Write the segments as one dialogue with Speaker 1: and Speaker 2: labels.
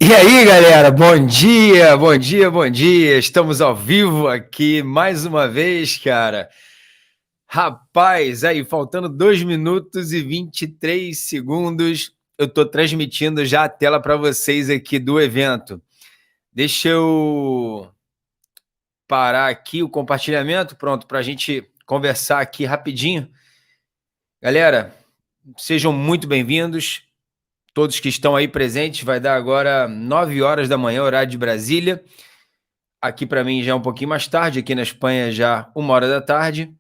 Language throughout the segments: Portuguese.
Speaker 1: E aí, galera, bom dia, bom dia, bom dia. Estamos ao vivo aqui mais uma vez, cara. Rapaz, aí, faltando 2 minutos e 23 segundos, eu estou transmitindo já a tela para vocês aqui do evento. Deixa eu parar aqui o compartilhamento, pronto, para a gente conversar aqui rapidinho. Galera, sejam muito bem-vindos. Todos que estão aí presentes, vai dar agora 9 horas da manhã, horário de Brasília. Aqui para mim já é um pouquinho mais tarde, aqui na Espanha já 1h da tarde.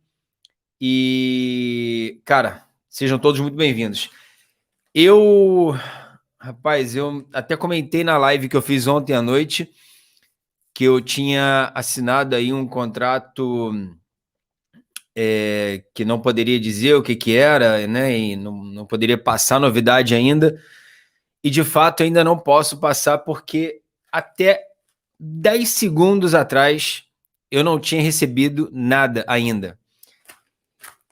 Speaker 1: E, cara, sejam todos muito bem-vindos. Rapaz, eu até comentei na live que eu fiz ontem à noite que eu tinha assinado aí um contrato que não poderia dizer o que era, né? E não poderia passar novidade ainda. E, de fato, ainda não posso passar porque até 10 segundos atrás eu não tinha recebido nada ainda.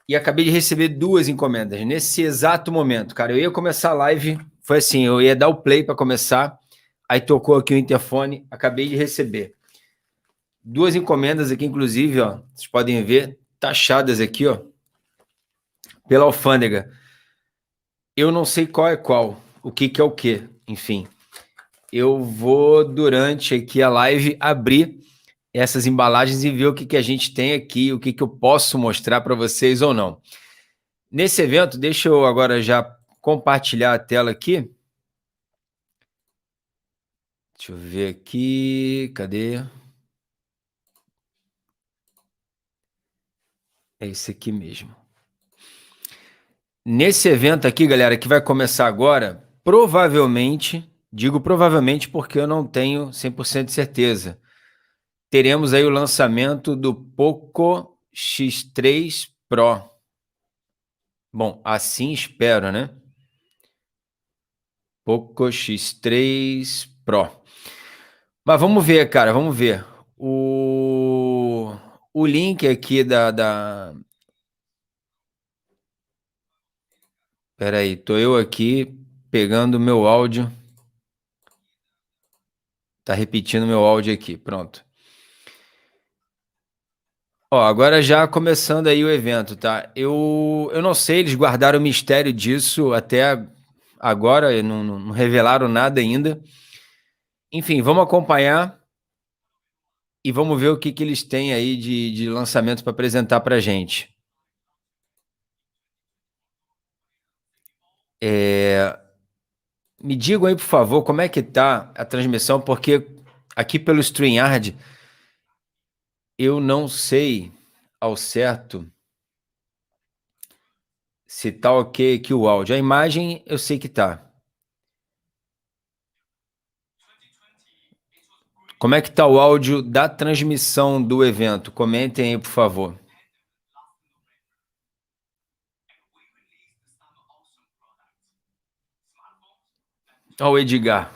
Speaker 1: E acabei de receber 2 encomendas nesse exato momento, cara. Eu ia começar a live, foi assim, eu ia dar o play para começar, aí tocou aqui o interfone, acabei de receber 2 encomendas aqui, inclusive, ó, vocês podem ver, taxadas aqui, ó, pela alfândega. Eu não sei qual é qual, o que é o que, enfim. Eu vou, durante aqui a live, abrir essas embalagens e ver o que a gente tem aqui, o que eu posso mostrar para vocês ou não. Nesse evento, deixa eu agora já compartilhar a tela aqui. Deixa eu ver aqui, cadê? É esse aqui mesmo. Nesse evento aqui, galera, que vai começar agora, provavelmente, digo provavelmente porque eu não tenho 100% de certeza, teremos aí o lançamento do POCO X3 Pro. Bom, assim espero, né? POCO X3 Pro. Mas vamos ver, cara, vamos ver. O link aqui Espera aí, tô eu aqui pegando o meu áudio. Tá repetindo meu áudio aqui, pronto. Ó, agora já começando aí o evento, tá? Eu não sei, eles guardaram o mistério disso até agora, não revelaram nada ainda. Enfim, vamos acompanhar e vamos ver o que eles têm aí de lançamento para apresentar para a gente. Me digam aí, por favor, como é que tá a transmissão, porque aqui pelo StreamYard eu não sei ao certo se tá ok aqui o áudio. A imagem eu sei que tá. Como é que tá o áudio da transmissão do evento? Comentem aí, por favor. Ó, o Edgar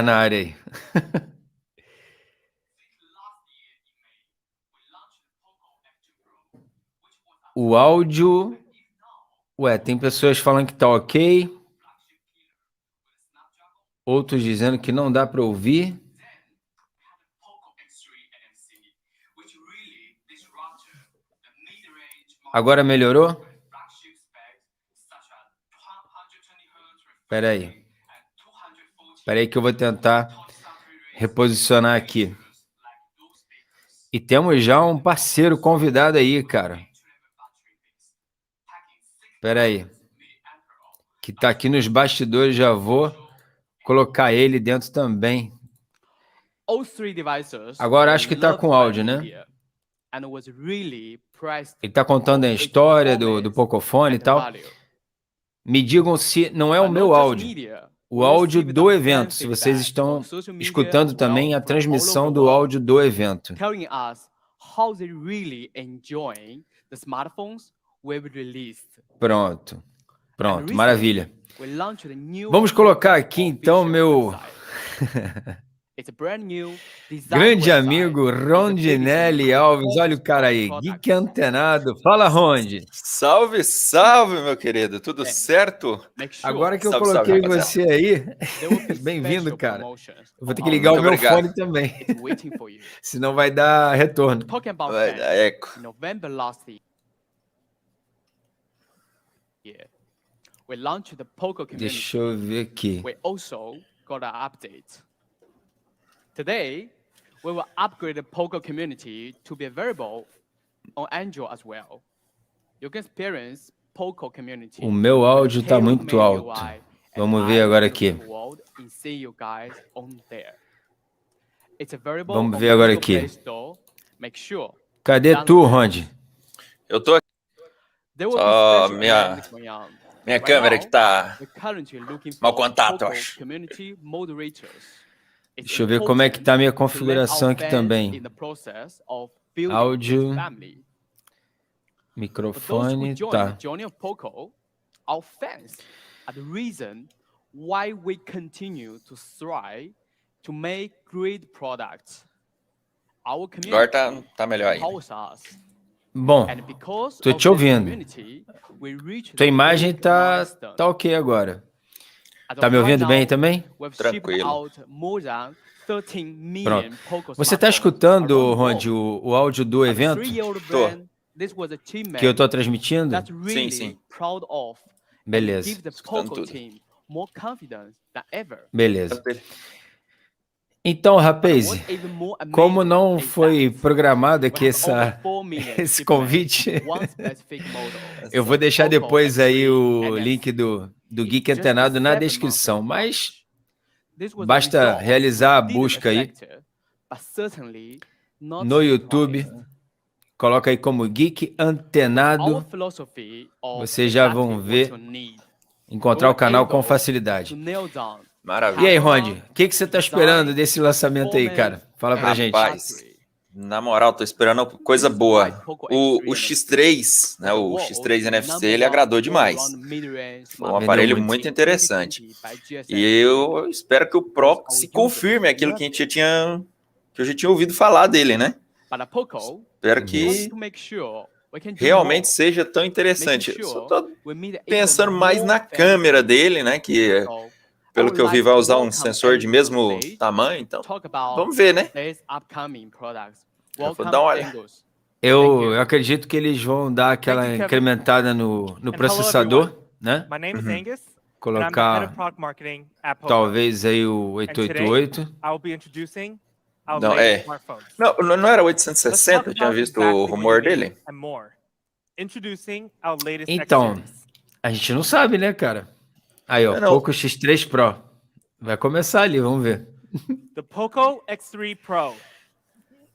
Speaker 1: na área aí. O áudio... Ué, tem pessoas falando que tá ok. Outros dizendo que não dá para ouvir. Agora melhorou? Espera aí. Espera aí que eu vou tentar reposicionar aqui. E temos já um parceiro convidado aí, cara. Espera aí. Que tá aqui nos bastidores, já vou colocar ele dentro também. Agora acho que tá com áudio, né? Ele tá contando a história do Pocofone e tal. Me digam se não é o meu áudio, o áudio do evento, se vocês estão escutando também a transmissão do áudio do evento. Pronto, pronto, maravilha. Vamos colocar aqui então meu... Grande amigo Rondinelli Alves, olha o cara aí, geek antenado. Fala, Rondi.
Speaker 2: Salve, salve, meu querido, tudo certo?
Speaker 1: Agora que eu
Speaker 2: Salve, salve,
Speaker 1: coloquei
Speaker 2: rapaziada.
Speaker 1: você aí, bem-vindo, cara. Eu vou ter que ligar
Speaker 2: Muito
Speaker 1: o meu
Speaker 2: obrigado.
Speaker 1: fone também, senão vai dar retorno.
Speaker 2: Vai dar eco.
Speaker 1: Deixa eu ver aqui.
Speaker 3: Today, we will upgrade the POCO community to be available on Android as well. You can experience POCO community.
Speaker 1: O meu áudio tá muito alto. Vamos ver agora aqui. Vamos ver agora aqui. Cadê tu, Rondi?
Speaker 2: Eu tô aqui. Só minha câmera que tá mau contato, eu acho.
Speaker 1: Deixa eu ver como é que tá a minha configuração aqui também. Áudio, microfone, tá.
Speaker 3: Our fans are the reason why we continue to strive to make great products. Our
Speaker 2: Agora
Speaker 3: community
Speaker 2: tá melhor aí.
Speaker 3: empowers us.
Speaker 1: Bom,
Speaker 3: And because
Speaker 1: tô
Speaker 3: of
Speaker 1: te
Speaker 3: this
Speaker 1: ouvindo.
Speaker 3: community, we reach
Speaker 1: Tua
Speaker 3: the
Speaker 1: imagem
Speaker 3: big
Speaker 1: tá
Speaker 3: milestone.
Speaker 1: ok agora.
Speaker 3: As
Speaker 1: Tá
Speaker 3: of
Speaker 1: me ouvindo
Speaker 3: right
Speaker 1: bem
Speaker 3: now,
Speaker 1: também?
Speaker 3: we've shipped
Speaker 2: Tranquilo.
Speaker 3: out more than 13 million
Speaker 1: Pronto.
Speaker 3: POCO
Speaker 1: Você tá
Speaker 3: smartphones
Speaker 1: escutando,
Speaker 3: around the
Speaker 1: Rondi,
Speaker 3: world.
Speaker 1: o áudio do
Speaker 3: As a
Speaker 1: evento
Speaker 3: 3-year-old
Speaker 2: Tô.
Speaker 3: brand, this was achievement
Speaker 1: que eu tô transmitindo?
Speaker 3: that's really
Speaker 2: sim.
Speaker 3: proud of. And
Speaker 1: Beleza.
Speaker 3: give the
Speaker 2: Escutando
Speaker 3: POCO
Speaker 2: tudo.
Speaker 3: team more confidence than ever.
Speaker 1: Beleza. Então, rapaz,
Speaker 3: What's even more
Speaker 1: como
Speaker 3: amazing
Speaker 1: não
Speaker 3: is
Speaker 1: foi
Speaker 3: that
Speaker 1: programado
Speaker 3: we
Speaker 1: aqui
Speaker 3: have over 4 million
Speaker 1: esse
Speaker 3: shipments
Speaker 1: convite,
Speaker 3: of one specific model.
Speaker 1: eu vou deixar
Speaker 3: POCO
Speaker 1: depois aí
Speaker 3: X3
Speaker 1: o
Speaker 3: NFC.
Speaker 1: link do
Speaker 3: In
Speaker 1: Geek
Speaker 3: just
Speaker 1: Antenado na
Speaker 3: 7 months
Speaker 1: descrição,
Speaker 3: of
Speaker 1: mas
Speaker 3: launch, this was a
Speaker 1: basta
Speaker 3: result
Speaker 1: realizar a
Speaker 3: we didn't
Speaker 1: busca aí
Speaker 3: expect, but certainly not
Speaker 1: no YouTube,
Speaker 3: surprised.
Speaker 1: coloca aí como Geek
Speaker 3: Our
Speaker 1: Antenado,
Speaker 3: philosophy of
Speaker 1: vocês já
Speaker 3: exactly
Speaker 1: vão
Speaker 3: what
Speaker 1: ver,
Speaker 3: you need.
Speaker 1: encontrar o
Speaker 3: We were
Speaker 1: canal com
Speaker 3: able
Speaker 1: facilidade.
Speaker 3: to nail down
Speaker 2: Maravilha.
Speaker 1: E aí,
Speaker 3: camera,
Speaker 1: Rondi, o que você tá esperando
Speaker 3: design,
Speaker 1: desse lançamento aí, cara? Fala pra gente.
Speaker 2: Rapaz, na moral, tô esperando coisa boa. O X3, né, o X3 NFC, ele agradou demais. Foi um aparelho muito interessante. E eu espero que o Pro se confirme aquilo que que eu já tinha ouvido falar dele, né? Espero que realmente seja tão interessante. Eu só tô pensando mais na câmera dele, né? Que, pelo que eu vi, vai usar um sensor de mesmo tamanho. Então, vamos ver, né? Eu vou dar uma olhada.
Speaker 1: Eu acredito que eles vão dar aquela incrementada no processador, né?
Speaker 4: My name is Angus, and I'm the head
Speaker 1: Colocar
Speaker 4: of product marketing at POCO.
Speaker 1: talvez aí o
Speaker 4: And today,
Speaker 1: 888.
Speaker 4: I will be introducing our
Speaker 2: Não,
Speaker 4: latest smartphones.
Speaker 2: Não era
Speaker 4: Let's
Speaker 2: 860?
Speaker 4: talk
Speaker 2: Eu tinha
Speaker 4: about
Speaker 2: visto
Speaker 4: exactly
Speaker 2: o
Speaker 4: what
Speaker 2: rumor
Speaker 4: you need
Speaker 2: dele.
Speaker 4: and more. Introducing our latest
Speaker 1: Então,
Speaker 4: X-series.
Speaker 1: a gente não sabe, né, cara? Aí, ó,
Speaker 2: Não.
Speaker 1: POCO X3 Pro. Vai começar ali, vamos ver.
Speaker 4: The POCO X3 Pro.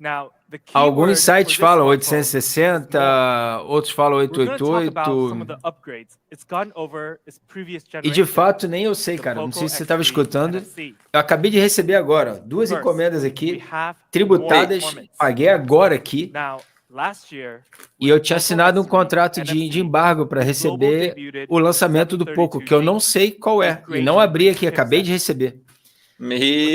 Speaker 4: Now, the key
Speaker 1: Alguns
Speaker 4: word for
Speaker 1: sites
Speaker 4: this
Speaker 1: falam
Speaker 4: smartphone is
Speaker 1: 860,
Speaker 4: more.
Speaker 1: outros falam
Speaker 4: We're going to talk about some of
Speaker 1: 888.
Speaker 4: the upgrades it's gotten over its previous
Speaker 1: E de
Speaker 4: generation.
Speaker 1: fato, nem eu sei,
Speaker 4: The
Speaker 1: cara. Não
Speaker 4: POCO
Speaker 1: sei se você estava
Speaker 4: X3
Speaker 1: escutando.
Speaker 4: NFC.
Speaker 1: Eu acabei de receber agora, ó, duas
Speaker 4: First,
Speaker 1: encomendas
Speaker 4: we
Speaker 1: aqui,
Speaker 4: have
Speaker 1: tributadas,
Speaker 4: more performance.
Speaker 1: paguei agora aqui.
Speaker 4: Now, last year,
Speaker 1: E eu
Speaker 4: with
Speaker 1: tinha
Speaker 4: POCO
Speaker 1: assinado um
Speaker 4: X3
Speaker 1: contrato de
Speaker 4: NFC,
Speaker 1: embargo para
Speaker 4: Global
Speaker 1: receber
Speaker 4: debuted
Speaker 1: o lançamento do
Speaker 4: with
Speaker 1: POCO, que eu não
Speaker 4: 732G
Speaker 1: sei qual é.
Speaker 4: with
Speaker 1: E não
Speaker 4: great
Speaker 1: abri aqui, acabei de
Speaker 4: chipset.
Speaker 1: receber.
Speaker 4: But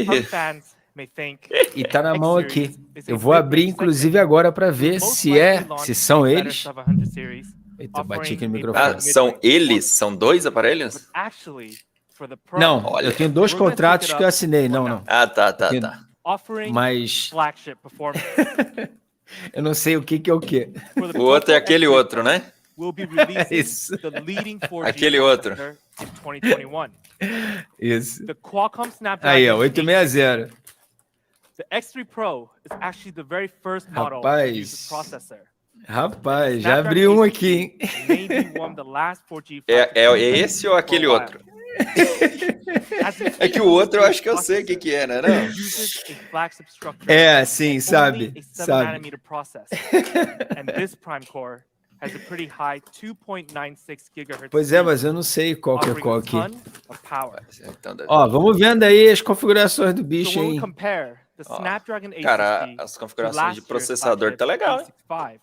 Speaker 4: some
Speaker 2: Me...
Speaker 4: fans may think
Speaker 1: E tá na mão
Speaker 4: X-series
Speaker 1: aqui.
Speaker 4: is a
Speaker 1: Eu vou
Speaker 4: bit
Speaker 1: abrir,
Speaker 4: more
Speaker 1: inclusive,
Speaker 4: segmented.
Speaker 1: agora para
Speaker 4: We'll
Speaker 1: ver
Speaker 4: most
Speaker 1: se
Speaker 4: likely launch
Speaker 1: se são
Speaker 4: a better
Speaker 1: eles.
Speaker 4: 700 series,
Speaker 1: Eita, eu bati aqui
Speaker 4: offering
Speaker 1: no
Speaker 4: a
Speaker 1: microfone.
Speaker 4: better
Speaker 2: são
Speaker 4: mid-range
Speaker 2: eles?
Speaker 4: performance.
Speaker 2: São dois aparelhos?
Speaker 4: But actually, for the Pro,
Speaker 1: Não,
Speaker 2: Olha.
Speaker 1: eu tenho dois
Speaker 4: We're gonna
Speaker 1: contratos
Speaker 4: take it
Speaker 1: que eu
Speaker 4: up
Speaker 1: assinei.
Speaker 4: one
Speaker 1: Não,
Speaker 4: notch.
Speaker 1: não.
Speaker 2: Ah, tá.
Speaker 4: offering
Speaker 1: Mas
Speaker 4: flagship performance.
Speaker 1: eu não sei o que é o que.
Speaker 4: For the
Speaker 2: O outro é
Speaker 4: POCO
Speaker 2: aquele
Speaker 4: X3
Speaker 2: outro,
Speaker 4: Pro,
Speaker 2: né?
Speaker 4: we'll be releasing
Speaker 1: Isso.
Speaker 4: the leading 4G
Speaker 2: Aquele outro.
Speaker 4: processor in 2021.
Speaker 1: Isso.
Speaker 4: The Qualcomm
Speaker 1: Aí,
Speaker 4: Snapdragon
Speaker 1: ó, 860.
Speaker 4: The X3 Pro is actually the very first model to use this
Speaker 1: Rapaz.
Speaker 4: processor.
Speaker 1: Rapaz, já abri um aqui, hein?
Speaker 4: Maybe one of the last 4G
Speaker 2: É esse ou aquele outro? É que o outro eu acho que eu sei o que é, né? Não?
Speaker 4: Uses a flagship structure
Speaker 1: É, sim,
Speaker 4: and
Speaker 1: sabe,
Speaker 4: only a 7
Speaker 1: sabe.
Speaker 4: nanometer process. And this prime core has a pretty high 2.96 gigahertz.
Speaker 1: Pois é, mas eu não sei qual que é
Speaker 4: offering
Speaker 1: qual
Speaker 4: a
Speaker 1: aqui.
Speaker 4: ton of power.
Speaker 2: Então,
Speaker 1: Ó, vamos vendo aí as configurações do
Speaker 4: So
Speaker 1: bicho
Speaker 4: when we
Speaker 1: aí.
Speaker 4: compare the
Speaker 2: Ó,
Speaker 4: Snapdragon 860
Speaker 2: cara, as
Speaker 4: to
Speaker 2: configurações
Speaker 4: last
Speaker 2: de
Speaker 4: year's
Speaker 2: processador
Speaker 4: flagship
Speaker 2: tá legal, hein?
Speaker 4: A65,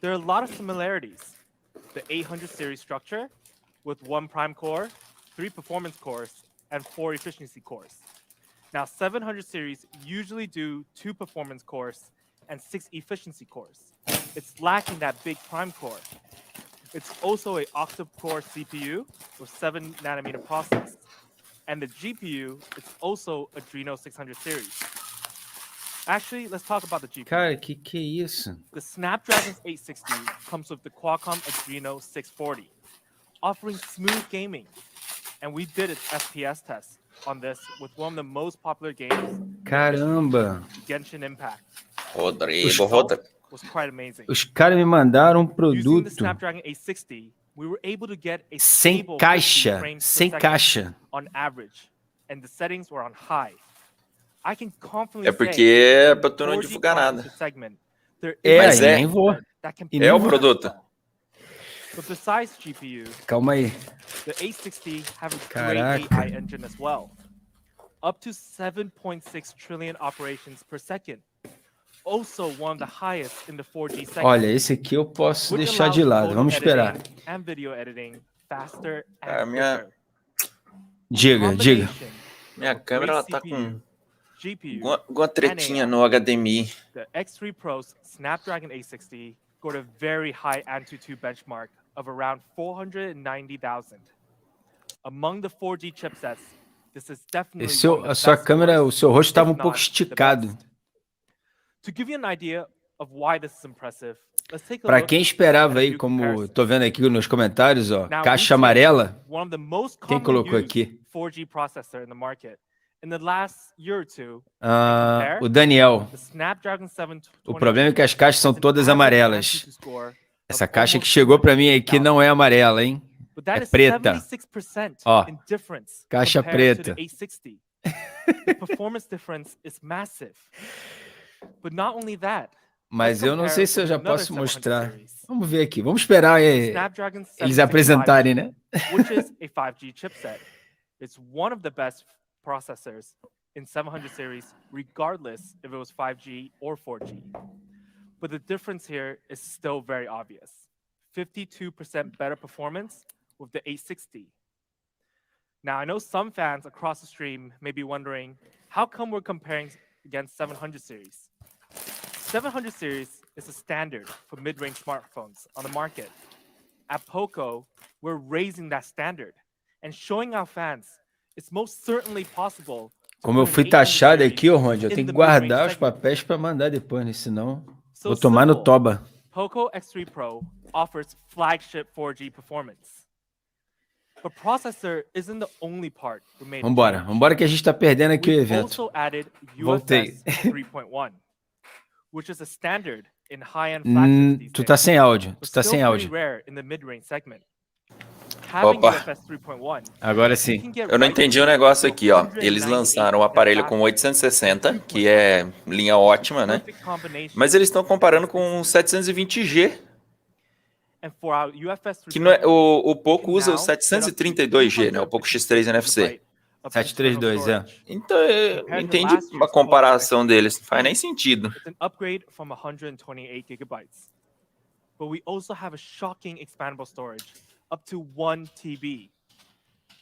Speaker 4: there are a lot of similarities. The 800 series structure with 1 prime core, 3 performance cores, and 4 efficiency cores. Now, 700 series usually do 2 performance cores and 6 efficiency cores. It's lacking that big prime core. It's also a octa-core CPU with 7nm process. And the GPU, it's also Adreno 600 series. Actually, let's talk about the GPU.
Speaker 1: Cara, que é isso?
Speaker 4: The Snapdragon 860 comes with the Qualcomm Adreno 640, offering smooth gaming. And we did an FPS test on this with one of the most popular games.
Speaker 1: Caramba!
Speaker 4: Genshin Impact.
Speaker 2: Rodrigo.
Speaker 4: Was quite amazing.
Speaker 1: Os caras me mandaram
Speaker 4: Using the
Speaker 1: produto
Speaker 4: Snapdragon 860, we were able to get a
Speaker 1: sem
Speaker 4: stable 50
Speaker 1: caixa,
Speaker 4: frames per
Speaker 1: sem
Speaker 4: second
Speaker 1: caixa.
Speaker 4: on average, and the settings were on high. I can confidently
Speaker 2: É porque é pra tu não divulgar nada. Mas
Speaker 1: nem vou. E nem
Speaker 2: É o
Speaker 1: vou.
Speaker 2: produto.
Speaker 4: But besides GPU,
Speaker 1: Calma aí.
Speaker 4: the 860 have a
Speaker 1: Caraca.
Speaker 4: great AI engine as well. Up to 7.6 trillion operations per second. Also one of the highest in the 4G segment.
Speaker 1: Olha, esse aqui eu posso
Speaker 4: which
Speaker 1: deixar de
Speaker 4: allows
Speaker 1: lado.
Speaker 4: photo
Speaker 1: Vamos esperar.
Speaker 4: editing and video editing faster
Speaker 2: A
Speaker 4: and
Speaker 2: minha-
Speaker 4: quicker.
Speaker 1: Diga.
Speaker 4: Combination
Speaker 2: Minha
Speaker 4: of
Speaker 2: câmera ela
Speaker 4: great
Speaker 2: tá
Speaker 4: CPU,
Speaker 2: com
Speaker 4: GPU,
Speaker 2: alguma tretinha no HDMI.
Speaker 4: the X3 Pro's Snapdragon 860 scored a very high AnTuTu benchmark of around 490,000. Among the 4G chipsets, this is definitely one of the
Speaker 1: A sua
Speaker 4: best
Speaker 1: câmera,
Speaker 4: scores,
Speaker 1: o seu rosto estava
Speaker 4: if
Speaker 1: um pouco
Speaker 4: not the
Speaker 1: esticado.
Speaker 4: best. To give you an idea of why this is impressive, let's take a
Speaker 1: Para
Speaker 4: look
Speaker 1: quem esperava
Speaker 4: at a
Speaker 1: aí,
Speaker 4: few
Speaker 1: como
Speaker 4: comparisons.
Speaker 1: tô vendo aqui nos comentários, ó,
Speaker 4: Now,
Speaker 1: caixa
Speaker 4: we see
Speaker 1: amarela.
Speaker 4: one of the most
Speaker 1: Quem
Speaker 4: commonly
Speaker 1: colocou
Speaker 4: used
Speaker 1: aqui?
Speaker 4: 4G processor in the market. In the last year or two,
Speaker 1: O Daniel.
Speaker 4: the Snapdragon 720
Speaker 1: O problema é que as caixas são
Speaker 4: has an
Speaker 1: todas
Speaker 4: average
Speaker 1: amarelas.
Speaker 4: AnTuTu score of
Speaker 1: Essa caixa que
Speaker 4: almost
Speaker 1: chegou para mim aqui
Speaker 4: 208,000.
Speaker 1: não é amarela, hein?
Speaker 4: But that
Speaker 1: É
Speaker 4: is
Speaker 1: preta.
Speaker 4: 76%
Speaker 1: Ó,
Speaker 4: in difference
Speaker 1: caixa
Speaker 4: compared to
Speaker 1: preta.
Speaker 4: the 860. The performance difference is massive. But not only that,
Speaker 1: Mas eu não
Speaker 4: compare
Speaker 1: sei se eu
Speaker 4: with
Speaker 1: já
Speaker 4: another
Speaker 1: posso
Speaker 4: 700
Speaker 1: mostrar.
Speaker 4: series.
Speaker 1: Vamos ver aqui. Vamos esperar
Speaker 4: Snapdragon
Speaker 1: eles
Speaker 4: 765G,
Speaker 1: apresentarem, né?
Speaker 4: which is a 5G chipset. It's one of the best processors in 700 series, regardless if it was 5G or 4G. But the difference here is still very obvious. 52% better performance with the 860. Now, I know some fans across the stream may be wondering, how come we're comparing against 700 series? 700 series is a standard for mid-range smartphones on the market. At POCO, we're raising that standard and showing our fans it's most certainly possible.
Speaker 1: Como eu fui taxado aqui, ô Ronde, eu tenho que guardar os papéis para mandar depois, né? Senão vou tomar no toba.
Speaker 4: POCO X3 Pro offers flagship 4G performance. But processor isn't the only part we made.
Speaker 1: Vambora que a gente está perdendo aqui o
Speaker 4: We
Speaker 1: evento.
Speaker 4: also added
Speaker 1: Voltei.
Speaker 4: UFS 3.1, which is a standard in high-end flagships these
Speaker 1: Tu tá
Speaker 4: days,
Speaker 1: sem áudio.
Speaker 4: but
Speaker 1: Tu tá
Speaker 4: still
Speaker 1: sem
Speaker 4: pretty
Speaker 1: áudio.
Speaker 4: rare in the mid-range segment. Having
Speaker 2: Opa.
Speaker 4: UFS 3.1,
Speaker 1: Agora
Speaker 4: you
Speaker 1: sim.
Speaker 4: can get
Speaker 2: Eu não
Speaker 4: right
Speaker 2: entendi um
Speaker 4: to
Speaker 2: negócio aqui, ó. Eles
Speaker 4: 198%
Speaker 2: lançaram o aparelho com 860, que é linha ótima, né?
Speaker 4: perfect combination.
Speaker 2: Mas eles estão comparando com 720G,
Speaker 4: And for our UFS
Speaker 2: que não é,
Speaker 4: 3.1,
Speaker 2: o POCO usa o 732G, né? O POCO X3 NFC.
Speaker 1: 732, é.
Speaker 2: Então, eu entendi uma comparação deles. Não faz nem sentido.
Speaker 4: It's an upgrade from 128 gigabytes. But we also have a shocking expandable storage, up to 1 TB.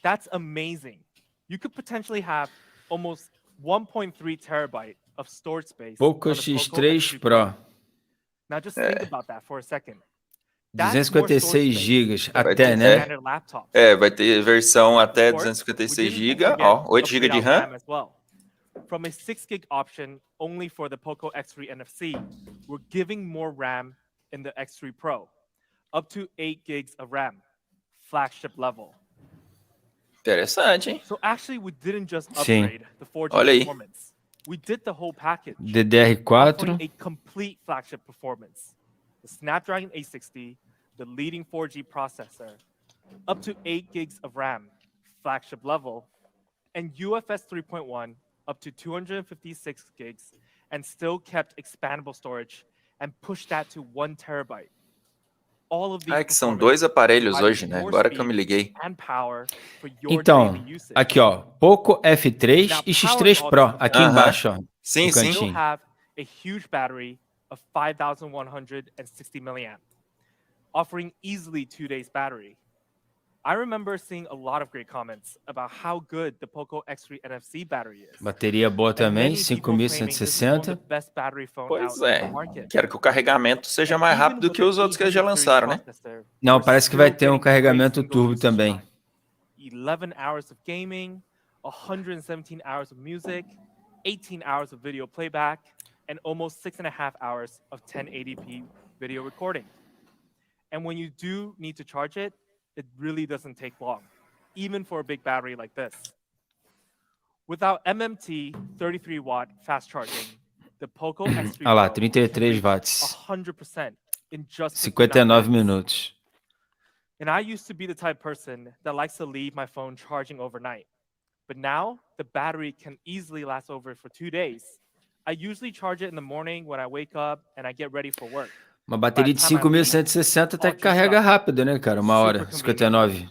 Speaker 4: That's amazing. You could potentially have almost 1.3 terabyte of storage space.
Speaker 1: POCO
Speaker 4: on the POCO
Speaker 1: X3
Speaker 4: X3
Speaker 1: Pro.
Speaker 4: Now just think about that for a second.
Speaker 1: 256 GB até, né?
Speaker 4: Standard laptops.
Speaker 2: Vai ter versão até
Speaker 4: Of course,
Speaker 2: 256
Speaker 4: we didn't
Speaker 2: GB,
Speaker 4: forget
Speaker 2: ó,
Speaker 4: to
Speaker 2: 8 GB de
Speaker 4: upgrade our
Speaker 2: RAM.
Speaker 4: as well. From a 6 gig option only for the POCO X3 NFC, we're giving more RAM in the X3 Pro, up to 8 gigs of RAM, flagship level.
Speaker 2: Interessante, hein?
Speaker 4: So actually, we didn't just
Speaker 1: Sim.
Speaker 4: upgrade the 4G
Speaker 2: Olha aí.
Speaker 4: performance. We did the whole package,
Speaker 1: DDR4.
Speaker 4: offering a complete flagship performance. The Snapdragon 860, the leading 4G processor, up to 8 gigs of RAM, flagship level, and UFS 3.1 up to 256 gigs, and still kept expandable storage and pushed that to 1 terabyte. All of these
Speaker 2: Que são dois aparelhos hoje, né? Agora que eu me liguei.
Speaker 4: and power for your
Speaker 1: Então,
Speaker 4: daily usage.
Speaker 1: aqui ó, POCO F3 e X3 Pro, aqui embaixo, ó.
Speaker 2: Sim,
Speaker 1: no
Speaker 2: sim.
Speaker 1: cantinho.
Speaker 4: Still have a huge battery of 5,160 milliamp, offering easily 2 days battery. I remember seeing a lot of great comments about how good the POCO X3 NFC battery is.
Speaker 1: Bateria boa
Speaker 4: And
Speaker 1: também,
Speaker 4: many people claiming this is one of the
Speaker 1: 5160.
Speaker 4: best battery phone out
Speaker 2: Pois
Speaker 4: in
Speaker 2: é.
Speaker 4: the market.
Speaker 2: Quero que o carregamento seja
Speaker 4: And
Speaker 2: mais
Speaker 4: even
Speaker 2: rápido
Speaker 4: with
Speaker 2: que
Speaker 4: the
Speaker 2: os outros que eles já
Speaker 4: 800 series
Speaker 2: lançaram, né?
Speaker 4: processor,
Speaker 1: Não,
Speaker 4: we're
Speaker 1: parece que vai
Speaker 4: still
Speaker 1: ter um
Speaker 4: getting great
Speaker 1: carregamento
Speaker 4: single
Speaker 1: turbo
Speaker 4: usage
Speaker 1: também.
Speaker 4: time. 11 hours of gaming, 117 hours of music, 18 hours of video playback, and almost 6.5 hours of 1080p video recording. And when you do need to charge it, it really doesn't take long, even for a big battery like this. Without MMT 33-watt fast charging, the POCO X3
Speaker 1: Olha lá,
Speaker 4: Pro
Speaker 1: 33
Speaker 4: can
Speaker 1: watts.
Speaker 4: reach 100% in just
Speaker 1: 59 minutos.
Speaker 4: And I used to be the type of person that likes to leave my phone charging overnight. But now, the battery can easily last over for 2 days. I usually charge it in the morning when I wake up and I get ready for work.
Speaker 1: Uma bateria de 5160 até que carrega rápido, né, cara? Uma hora, 59.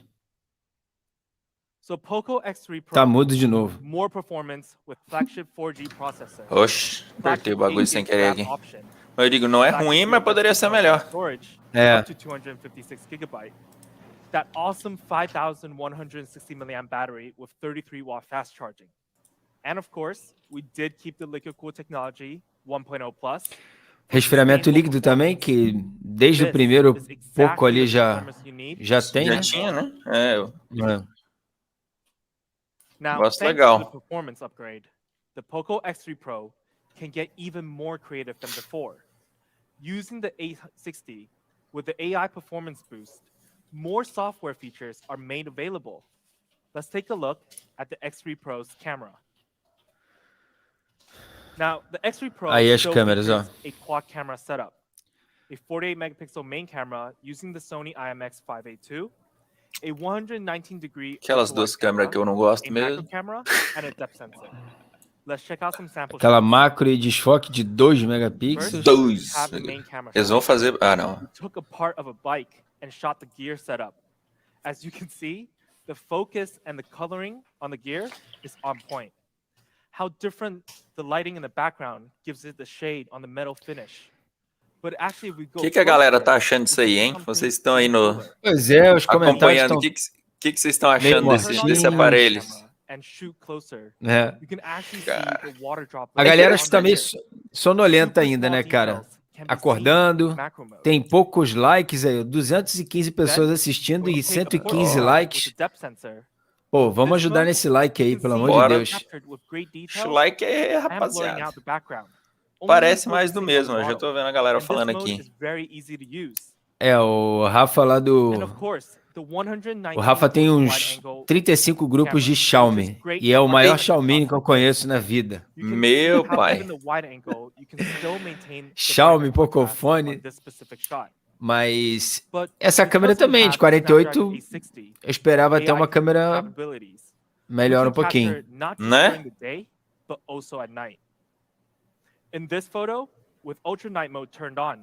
Speaker 4: So POCO X3 Pro
Speaker 1: Tá mudo de novo.
Speaker 4: more performance with flagship 4G processor.
Speaker 2: Oxe, apertei o bagulho sem querer aqui.
Speaker 4: Option.
Speaker 2: Eu digo, não é ruim, mas poderia ser melhor.
Speaker 4: Storage
Speaker 1: É.
Speaker 4: up to 256 GB. That awesome 5,160 mAh battery with 33-watt fast charging. And of course, we did keep the liquid cool technology 1.0 plus.
Speaker 1: Resfriamento líquido também, que desde o primeiro POCO ali já tem, né?
Speaker 2: Já tinha, né? É.
Speaker 4: Now,
Speaker 2: Gosto
Speaker 4: thanks
Speaker 2: legal.
Speaker 4: to the performance upgrade, the POCO X3 Pro can get even more creative than before. Using the A60 with the AI performance boost, more software features are made available. Let's take a look at the X3 Pro's camera. Now, the X3 Pro
Speaker 1: Aí as
Speaker 4: still
Speaker 1: câmeras, ó.
Speaker 4: features a quad camera setup. A 48 megapixel main camera using the Sony IMX582, a 119-degree
Speaker 2: Aquelas duas câmeras que eu não gosto
Speaker 4: a macro
Speaker 2: mesmo.
Speaker 4: camera, and a depth sensor. Let's check out some sample
Speaker 1: Aquela
Speaker 4: shots.
Speaker 1: macro e desfoque de 2
Speaker 4: First,
Speaker 1: megapixels.
Speaker 2: Dois.
Speaker 4: we have the main camera
Speaker 2: Eles
Speaker 4: shot.
Speaker 2: vão fazer... Ah, não.
Speaker 4: We took a part of a bike and shot the gear setup. As you can see, the focus and the coloring on the gear is on point. How different the lighting in the background gives it the shade on the metal finish. But actually, if we go
Speaker 2: O que a galera
Speaker 4: closer,
Speaker 2: tá achando disso aí, hein? Vocês estão aí no...
Speaker 1: Pois é, os comentários
Speaker 2: acompanhando.
Speaker 1: estão...
Speaker 2: O que vocês estão achando
Speaker 1: meio
Speaker 2: desse
Speaker 1: mortinhos.
Speaker 2: aparelho?
Speaker 4: and shoot closer,
Speaker 1: É.
Speaker 4: you can actually see the water droplet.
Speaker 1: A galera
Speaker 4: on
Speaker 1: está
Speaker 4: the
Speaker 1: meio
Speaker 4: gear.
Speaker 1: sonolenta
Speaker 4: Super
Speaker 1: ainda, né,
Speaker 4: small
Speaker 1: cara?
Speaker 4: details can be seen
Speaker 1: Acordando,
Speaker 4: in macro mode.
Speaker 1: tem poucos likes aí, 215 pessoas
Speaker 4: Then,
Speaker 1: assistindo
Speaker 4: when you
Speaker 1: e
Speaker 4: take a
Speaker 1: 115
Speaker 4: portrait shot with
Speaker 1: likes.
Speaker 4: the depth sensor,
Speaker 1: Pô, vamos
Speaker 4: this
Speaker 1: ajudar
Speaker 4: one,
Speaker 1: nesse like aí,
Speaker 4: you can
Speaker 1: pelo
Speaker 4: see
Speaker 1: amor de
Speaker 2: Bora.
Speaker 1: Deus.
Speaker 4: captured with great
Speaker 2: Deixa
Speaker 4: details
Speaker 2: o like aí,
Speaker 4: and blurring
Speaker 2: rapaziada.
Speaker 4: out the background. Only
Speaker 2: Parece mais do
Speaker 4: focusing on
Speaker 2: mesmo,
Speaker 4: the
Speaker 2: eu já
Speaker 4: model.
Speaker 2: tô vendo a galera
Speaker 4: And this
Speaker 2: falando
Speaker 4: mode
Speaker 2: aqui.
Speaker 4: is very easy to use.
Speaker 1: É, o Rafa lá do...
Speaker 4: And of course, the 119
Speaker 1: O Rafa tem uns
Speaker 4: wide-angle
Speaker 1: 35 grupos de
Speaker 4: camera, which
Speaker 1: Xiaomi.
Speaker 4: is great
Speaker 1: E é o
Speaker 4: for
Speaker 1: maior
Speaker 4: marketing
Speaker 1: Xiaomi que eu
Speaker 4: process.
Speaker 1: conheço na vida.
Speaker 4: You can
Speaker 2: Meu
Speaker 4: see how
Speaker 2: pai.
Speaker 4: even the wide angle, you can still maintain the
Speaker 1: Xiaomi
Speaker 4: brightness contrast
Speaker 1: Pocofone.
Speaker 4: on this specific shot.
Speaker 1: Mas
Speaker 4: But
Speaker 1: essa câmera
Speaker 4: because we
Speaker 1: também,
Speaker 4: have
Speaker 1: de
Speaker 4: the
Speaker 1: 48,
Speaker 4: Snapdragon A60,
Speaker 1: eu esperava ter
Speaker 4: AI
Speaker 1: uma câmera
Speaker 4: capabilities, we
Speaker 1: melhor
Speaker 4: can
Speaker 1: um pouquinho.
Speaker 4: capture not just
Speaker 2: Né?
Speaker 4: during the day, but also at night. In this photo, with ultra night mode turned on,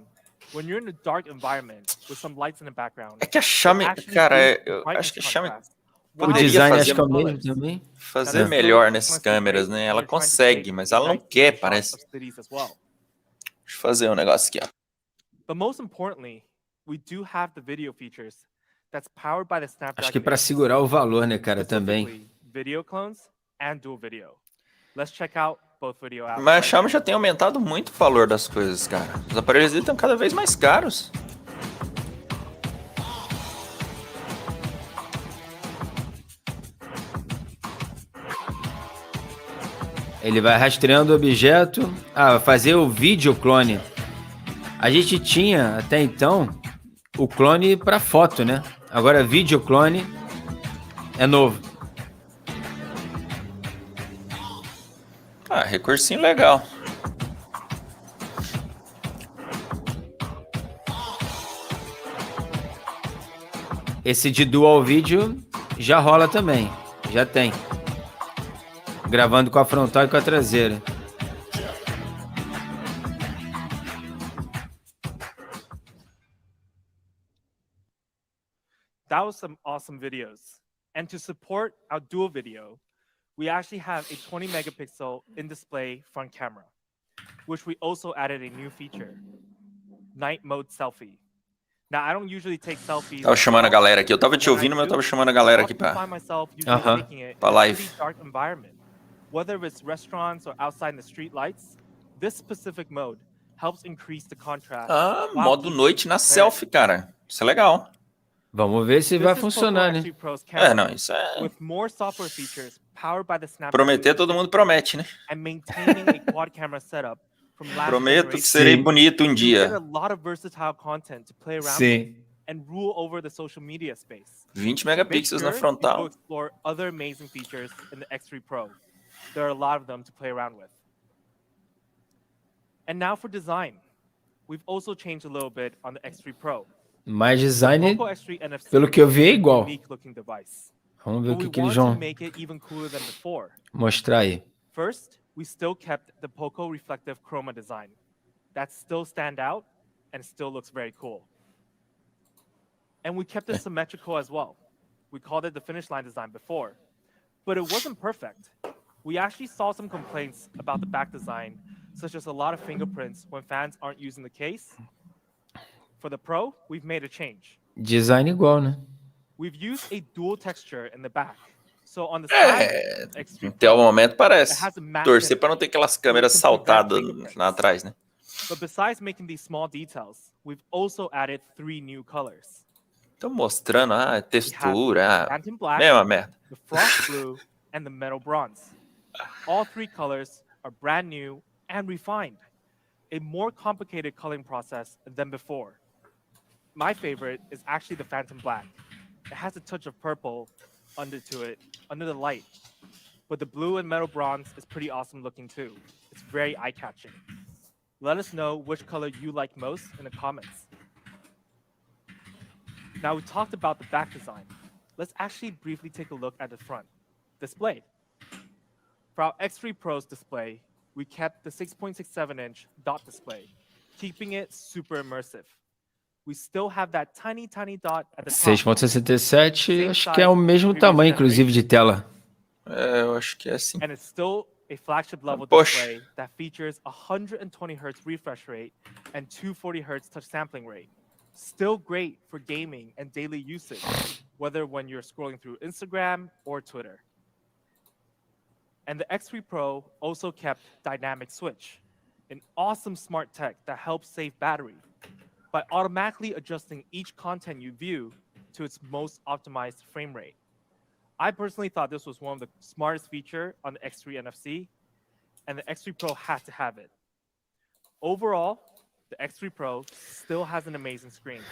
Speaker 4: when you're in a dark environment with some lights in the background,
Speaker 2: É que a Xiaomi,
Speaker 4: actually
Speaker 2: cara,
Speaker 4: boosts the
Speaker 2: eu
Speaker 4: brightness
Speaker 2: acho que a Xiaomi
Speaker 4: contrast.
Speaker 1: O
Speaker 2: poderia
Speaker 1: design
Speaker 2: fazer
Speaker 1: acho que é o mesmo
Speaker 4: colors.
Speaker 1: também.
Speaker 2: fazer
Speaker 4: Now, this
Speaker 2: melhor
Speaker 4: photo
Speaker 2: nessas
Speaker 4: must be great
Speaker 2: câmeras, né?
Speaker 4: when
Speaker 2: Ela
Speaker 4: you're trying to
Speaker 2: consegue,
Speaker 4: take
Speaker 2: mas
Speaker 4: a
Speaker 2: ela não
Speaker 4: night
Speaker 2: quer,
Speaker 4: vision
Speaker 2: parece.
Speaker 4: shot of cities as well.
Speaker 2: Deixa eu fazer um negócio aqui, ó.
Speaker 4: But most importantly, we do have the video features that's powered by the Snapdragon.
Speaker 1: Acho que para segurar o valor, né, cara, também.
Speaker 4: specifically video clones and dual video. Let's check out both video apps.
Speaker 2: Mas a
Speaker 4: right
Speaker 2: Xiaomi
Speaker 4: now.
Speaker 2: já tem aumentado muito o valor das coisas, cara. Os aparelhos dele estão cada vez mais caros.
Speaker 1: Ele vai rastreando o objeto. Ah, vai fazer o vídeo clone. A gente tinha até então o clone para foto, né? Agora vídeo clone é novo.
Speaker 2: Ah, recursinho legal.
Speaker 1: Esse de dual vídeo já rola também. Já tem. Gravando com a frontal e com a traseira.
Speaker 4: That was some awesome videos. And to support our dual video, we actually have a 20 megapixel in-display front camera, which we also added a new feature, night mode selfie. Now, I don't usually take selfies.
Speaker 2: Tava chamando a galera aqui. Eu tava te ouvindo, mas eu tava chamando a galera aqui pra live.
Speaker 4: Dark environment. Whether it's restaurants or outside in the street lights, this specific mode helps increase the contrast.
Speaker 2: Modo noite na selfie, cara. Isso é legal.
Speaker 1: Vamos ver se vai funcionar, né?
Speaker 2: Não, isso é...
Speaker 4: With more software features powered by the Snapdragon.
Speaker 2: Prometer, todo mundo promete, né?
Speaker 4: And maintaining a quad camera setup from last
Speaker 2: Prometo que serei bonito um dia.
Speaker 4: Get a lot of versatile content to play around
Speaker 1: Sim.
Speaker 4: with and rule over the social media space.
Speaker 2: 20 megapixels na frontal.
Speaker 4: You explore other amazing features in the X3 Pro. There are a lot of them to play around with. And now for design. We've also changed a little bit on the X3 Pro.
Speaker 1: Mais design, pelo que eu vi, é igual. Vamos ver o que eles vão mostrar aí.
Speaker 4: First, we still kept the POCO reflective chroma design. That still stand out and still looks very cool. And we kept it symmetrical as well. We called it the finish line design before, but it wasn't perfect. We actually saw some complaints about the back design, such as a lot of fingerprints when fans aren't using the case. For the Pro, we've made a change.
Speaker 1: Design igual, né?
Speaker 4: We've used a dual texture in the back. So on the side,
Speaker 2: até o momento parece. Torcer para não ter aquelas câmeras saltadas lá atrás, né?
Speaker 4: But besides making these small details, we've also added 3 new colors.
Speaker 2: Estão mostrando a textura, mesma merda.
Speaker 4: The frost blue and the metal bronze. All 3 colors are brand new and refined. A more complicated coloring process than before. My favorite is actually the Phantom Black. It has a touch of purple under the light. But the blue and metal bronze is pretty awesome looking too. It's very eye-catching. Let us know which color you like most in the comments. Now we talked about the back design. Let's actually briefly take a look at the front display. For our X3 Pro's display, we kept the 6.67-inch dot display, keeping it super immersive. We still have that tiny dot at the top.
Speaker 1: 6.67, acho que é o mesmo tamanho, inclusive, de tela.
Speaker 2: Eu acho que é assim.
Speaker 4: And it's still a flagship level display that features 120 Hz refresh rate and 240 Hz touch sampling rate. Still great for gaming and daily usage, whether when you're scrolling through Instagram or Twitter. And the X3 Pro also kept Dynamic Switch, an awesome smart tech that helps save battery by automatically adjusting each content you view to its most optimized frame rate. I personally thought this was one of the smartest features on the X3 NFC, and the X3 Pro had to have it. Overall, the X3 Pro still has an amazing screen,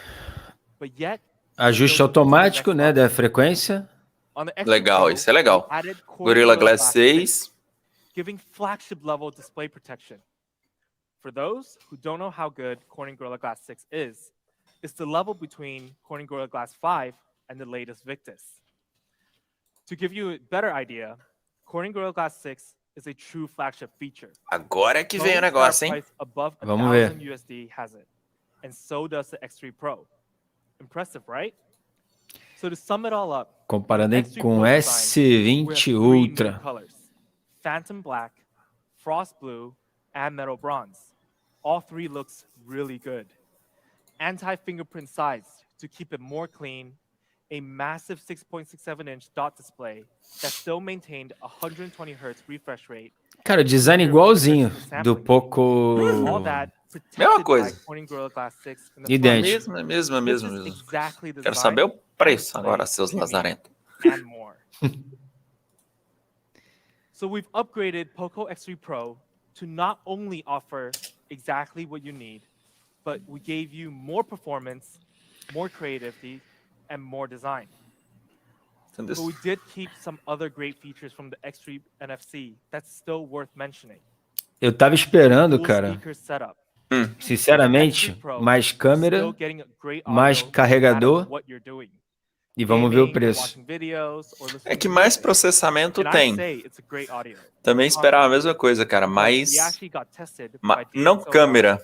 Speaker 4: but yet...
Speaker 1: Ajuste automático, né, da frequência.
Speaker 2: Legal, isso é legal. Gorilla Glass 6.
Speaker 4: Giving flagship level display protection. For those who don't know how good Corning Gorilla Glass 6 is, it's the level between Corning Gorilla Glass 5 and the latest Victus. To give you a better idea, Corning Gorilla Glass 6 is a true flagship feature.
Speaker 2: Agora é que vem o negócio, hein?
Speaker 1: Vamos ver.
Speaker 4: USD has it, and so does the X3 Pro. Impressive, right? So to sum it all up,
Speaker 1: comparando com S20 Ultra.
Speaker 4: Colors, Phantom Black, Frost Blue, and Metal Bronze. All 3 looks really good. Anti-fingerprint size to keep it more clean. A massive 6.67-inch dot display that still maintained 120 Hz refresh rate.
Speaker 1: Cara, design igualzinho do POCO.
Speaker 2: Mesma coisa.
Speaker 1: Idêntico.
Speaker 2: Mesma. Quero saber o preço agora, seus lazarentos.
Speaker 4: And more. So we've upgraded POCO X3 Pro to not only offer exactly what you need, but we gave you more performance, more creativity, and more design. But we did keep some other great features from the X3 NFC that's still worth mentioning.
Speaker 1: Eu tava esperando, cara, sinceramente, mais câmera, mais carregador, e vamos ver o preço.
Speaker 2: É que mais processamento tem. Também esperava a mesma coisa, cara, mas não câmera.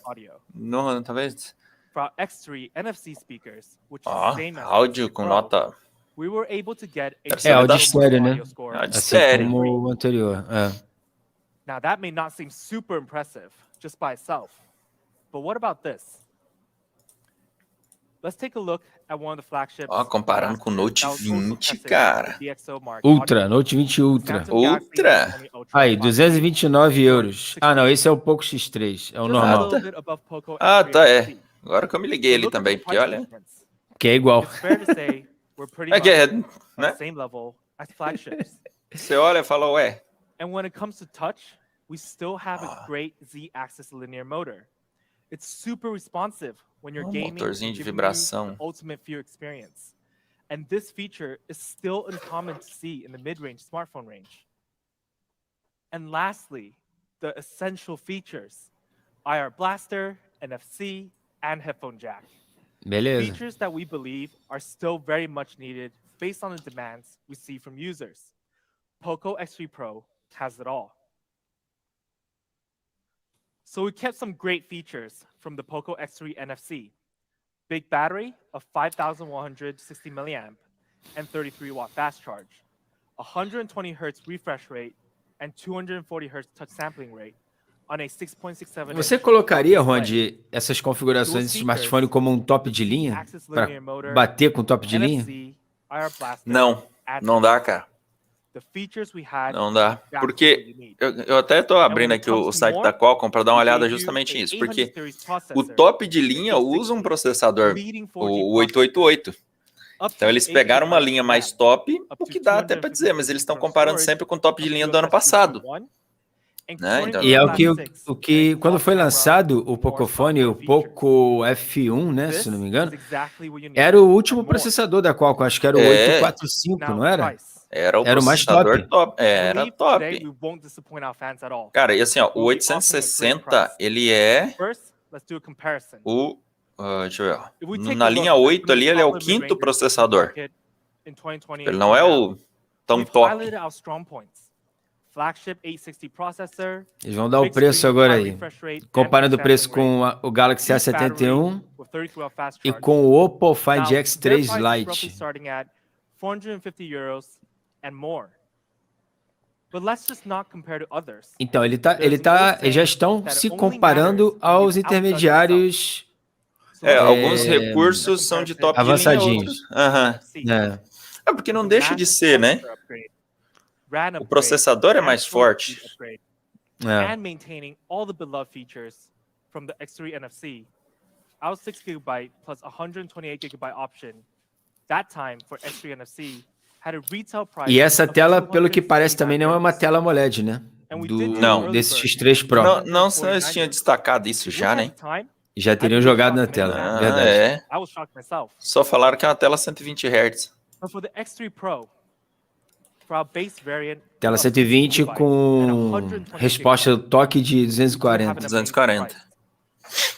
Speaker 2: Não, talvez. Áudio com nota.
Speaker 1: É áudio estéreo, né? Assim como o anterior.
Speaker 4: Now that may not seem super impressive just by itself, but what about this? let's take a look at one of the flagships.
Speaker 2: Ó, comparando com o Note
Speaker 4: that was also
Speaker 2: 20,
Speaker 4: tested
Speaker 2: cara.
Speaker 4: at the DxO Mark
Speaker 1: Ultra,
Speaker 4: Audio.
Speaker 1: Note 20 Ultra.
Speaker 4: Samsung Galaxy
Speaker 2: Ultra.
Speaker 4: S20 Ultra
Speaker 1: Aí,
Speaker 4: 5G
Speaker 1: 229 euros.
Speaker 4: for
Speaker 1: Ah, não, esse é o POCO X3, é o
Speaker 4: just a
Speaker 1: normal.
Speaker 4: little bit above POCO
Speaker 2: Ah,
Speaker 4: X3
Speaker 2: tá, é.
Speaker 4: NFC.
Speaker 2: Agora que eu me liguei
Speaker 4: So
Speaker 2: ali
Speaker 4: look at the
Speaker 2: também, porque
Speaker 4: price
Speaker 2: olha...
Speaker 4: difference.
Speaker 1: Que é igual.
Speaker 4: It's fair to say we're pretty
Speaker 2: É
Speaker 4: much
Speaker 2: que é,
Speaker 4: on the
Speaker 2: né?
Speaker 4: same level as flagships.
Speaker 2: Você olha e fala, ué,
Speaker 4: And when it comes to touch, we still have a great Z-axis linear motor. It's super responsive when you're gaming
Speaker 2: motorzinho
Speaker 4: and
Speaker 2: de
Speaker 4: giving you
Speaker 2: vibração.
Speaker 4: the ultimate feel experience. And this feature is still uncommon to see in the mid-range smartphone range. And lastly, the essential features: IR blaster, NFC, and headphone jack.
Speaker 1: Beleza.
Speaker 4: Features that we believe are still very much needed based on the demands we see from users. POCO X3 Pro has it all. So we kept some great features from the POCO X3 NFC. Big battery of 5,160 milliamp and 33 watt fast charge, 120 hertz refresh rate and 240 hertz touch sampling rate on a 6.67
Speaker 1: Você colocaria, Ronde, essas configurações desse smartphone como um top de linha? Para bater com top de linha?
Speaker 2: não, não dá, cara. Não dá, porque eu até tô abrindo aqui o site da Qualcomm para dar uma olhada justamente nisso, porque o top de linha usa um processador, o 888. Então eles pegaram uma linha mais top, o que dá até para dizer, mas eles estão comparando sempre com o top de linha do ano passado. Né? Então,
Speaker 1: e é o que quando foi lançado o Pocophone, o Poco F1, né, se não me engano, era o último processador da Qualcomm, acho que era o 845, não era?
Speaker 2: Era o mais top. Era top. Cara, e assim, ó, o 860, ele é o... deixa eu ver. Na linha 8 ali, ele é o 5º processador. Ele não é o tão top.
Speaker 1: Eles vão dar o preço agora aí. Comparando o preço com o Galaxy A71 e com o Oppo Find X3 Lite. Então, eles já estão se comparando aos intermediários
Speaker 2: alguns recursos são de top
Speaker 1: avançadinhos.
Speaker 2: De linha. É porque não deixa de ser, né? O processador é mais forte.
Speaker 4: And maintaining all the beloved features from the X3 NFC. Our 6GB plus 128GB option, that time for X3 NFC, had a retail price. E
Speaker 1: essa tela, pelo que parece, também não é uma tela AMOLED, né? Desse X3 Pro.
Speaker 2: Não, eles tinham destacado isso já, né?
Speaker 1: Já teriam jogado na tela, verdade.
Speaker 2: Só falaram que é uma tela 120 Hz.
Speaker 4: But for the X3 Pro, for our base variant,
Speaker 1: tela 120 com resposta do toque de 240.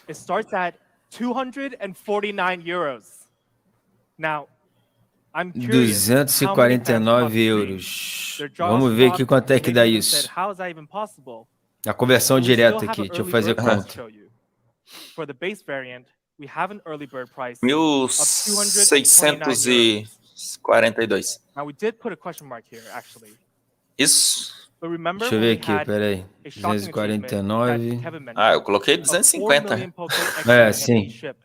Speaker 4: It starts at 249 euros. Now, I'm curious,
Speaker 1: 249 euros. Vamos ver aqui quanto é que dá isso. A conversão direta aqui, deixa eu fazer conta.
Speaker 4: For the base variant, we have an early bird price
Speaker 2: 1.642.
Speaker 4: Now we did put a question mark here, actually.
Speaker 2: Isso.
Speaker 1: Deixa eu ver aqui, peraí. 249.
Speaker 2: Eu coloquei 250.
Speaker 1: Sim. Se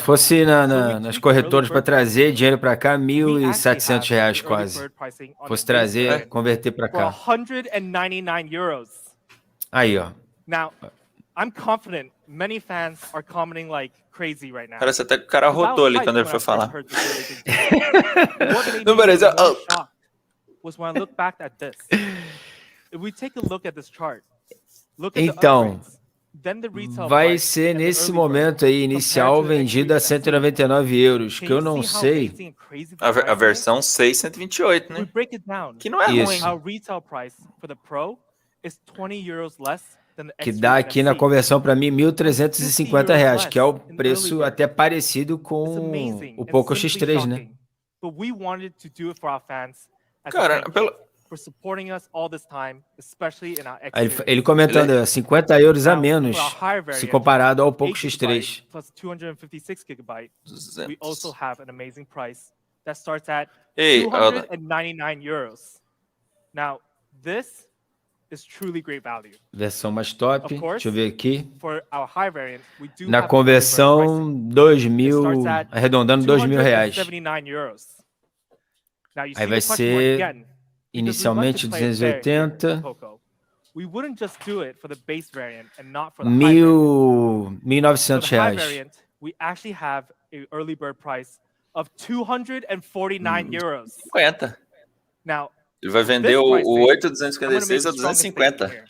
Speaker 1: fosse nas corretoras para trazer dinheiro para cá, R$1.700 quase. Fosse trazer, converter para cá.
Speaker 4: 199 euros.
Speaker 1: Aí, ó.
Speaker 4: Now, I'm confident many fans are commenting like crazy right now.
Speaker 2: Parece até que o cara rotou ali quando ele foi falar. No Brasil,
Speaker 4: was when I look back at this. If we take a look at this chart, look at
Speaker 1: então, vai ser nesse momento aí, inicial, vendido a 199 euros, que eu não sei.
Speaker 2: A versão 6, 128, né? Que não é ruim.
Speaker 4: Our retail price for the Pro is 20 euros less.
Speaker 1: Que dá aqui na conversão para mim R$1.350, que é o preço até parecido com o Poco X3, né?
Speaker 2: Cara,
Speaker 1: ele comentando, 50 euros a menos, se comparado ao Poco X3.
Speaker 2: 200.
Speaker 4: We also have an amazing price that starts at
Speaker 2: 299
Speaker 4: euros. Now, this is truly great value.
Speaker 1: Versão mais top. Deixa eu ver aqui.
Speaker 4: For our high variant, we do
Speaker 1: Na
Speaker 4: have
Speaker 1: conversão, 2.000, arredondando 2.000 reais.
Speaker 4: €279. Now, you
Speaker 1: Aí
Speaker 4: see
Speaker 1: vai
Speaker 4: the question
Speaker 1: ser
Speaker 4: mark again,
Speaker 1: inicialmente
Speaker 4: because we'd like to play it fair here
Speaker 1: 280.
Speaker 4: at POCO. We wouldn't just do it for the base variant and not for the high variant. For
Speaker 1: R$
Speaker 4: the high
Speaker 1: 1.900.
Speaker 4: variant, we actually have an early bird price of €249.
Speaker 2: 50.
Speaker 4: Now,
Speaker 2: Ele vai vender o 8.256 a 250.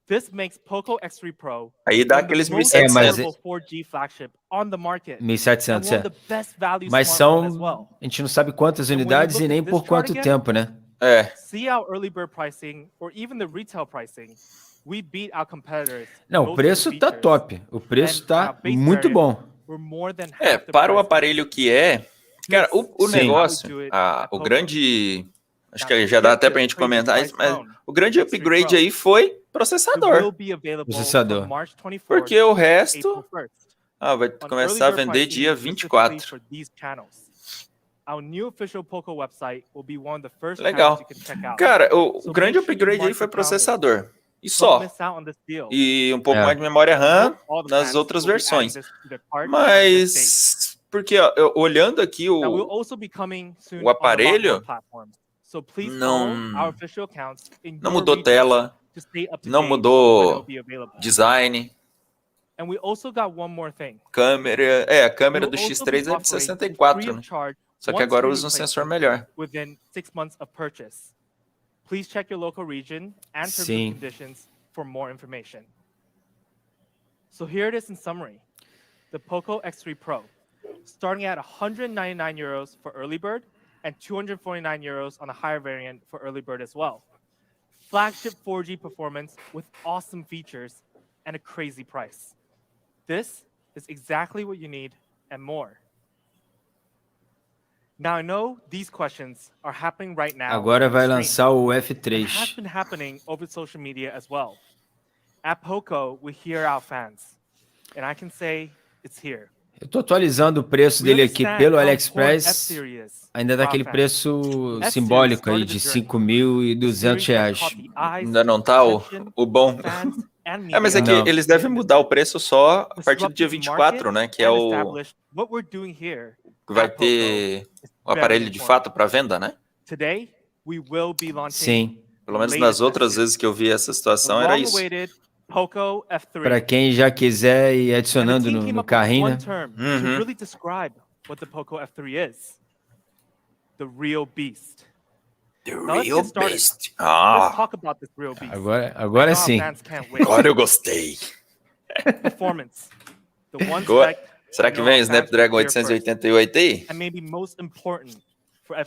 Speaker 4: This makes POCO X3 Pro
Speaker 2: Aí dá
Speaker 4: one of the
Speaker 2: aqueles
Speaker 4: most
Speaker 2: 1.700.
Speaker 4: affordable 4G flagship on the market.
Speaker 1: 1.700,
Speaker 4: and one of the best value
Speaker 1: Mas
Speaker 4: smartphone as
Speaker 1: são,
Speaker 4: well.
Speaker 1: a gente não sabe quantas
Speaker 4: And when you
Speaker 1: unidades
Speaker 4: look
Speaker 1: e
Speaker 4: at
Speaker 1: nem
Speaker 4: this
Speaker 1: por
Speaker 4: chart
Speaker 1: quanto
Speaker 4: again,
Speaker 1: tempo, né?
Speaker 4: See our early bird pricing or even the retail pricing. We beat our competitors.
Speaker 1: Não, o preço tá top. O preço tá muito bom.
Speaker 2: Para o aparelho que é... Cara, o
Speaker 1: Sim.
Speaker 2: negócio, o grande... Acho que já dá até pra gente comentar isso, mas o grande upgrade aí foi processador. Porque o resto vai começar a vender dia 24. Legal. Cara, o grande upgrade aí foi processador. E só. E um pouco mais de memória RAM nas outras versões. Mas... Porque ó, olhando aqui o aparelho, não mudou tela, não mudou design. Câmera, a câmera do X3 é de 64, né? Só que agora usa um sensor melhor.
Speaker 4: Please check your local region and terms and conditions for more information. So here it is in summary. The POCO X3 Pro, starting at €199 for early bird and €249 on a higher variant for early bird as well. Flagship 4G performance with awesome features and a crazy price. This is exactly what you need and more. Now I know these questions are happening right now.
Speaker 1: Agora vai lançar o F3.
Speaker 4: It has been happening over social media as well. At POCO, we hear our fans, and I can say it's here.
Speaker 1: Eu tô atualizando o preço dele aqui pelo AliExpress. Ainda dá aquele preço simbólico aí de R$5.200.
Speaker 2: Ainda não tá o bom. Mas é que eles devem mudar o preço só a partir do dia 24, né? Que é o... Vai ter o aparelho de fato para venda, né?
Speaker 1: Sim.
Speaker 2: Pelo menos nas outras vezes que eu vi essa situação era isso.
Speaker 1: Para quem já quiser ir adicionando no carrinho, né?
Speaker 2: The real beast.
Speaker 1: Agora sim.
Speaker 2: Agora eu gostei. Será que vem o Snapdragon 888 aí?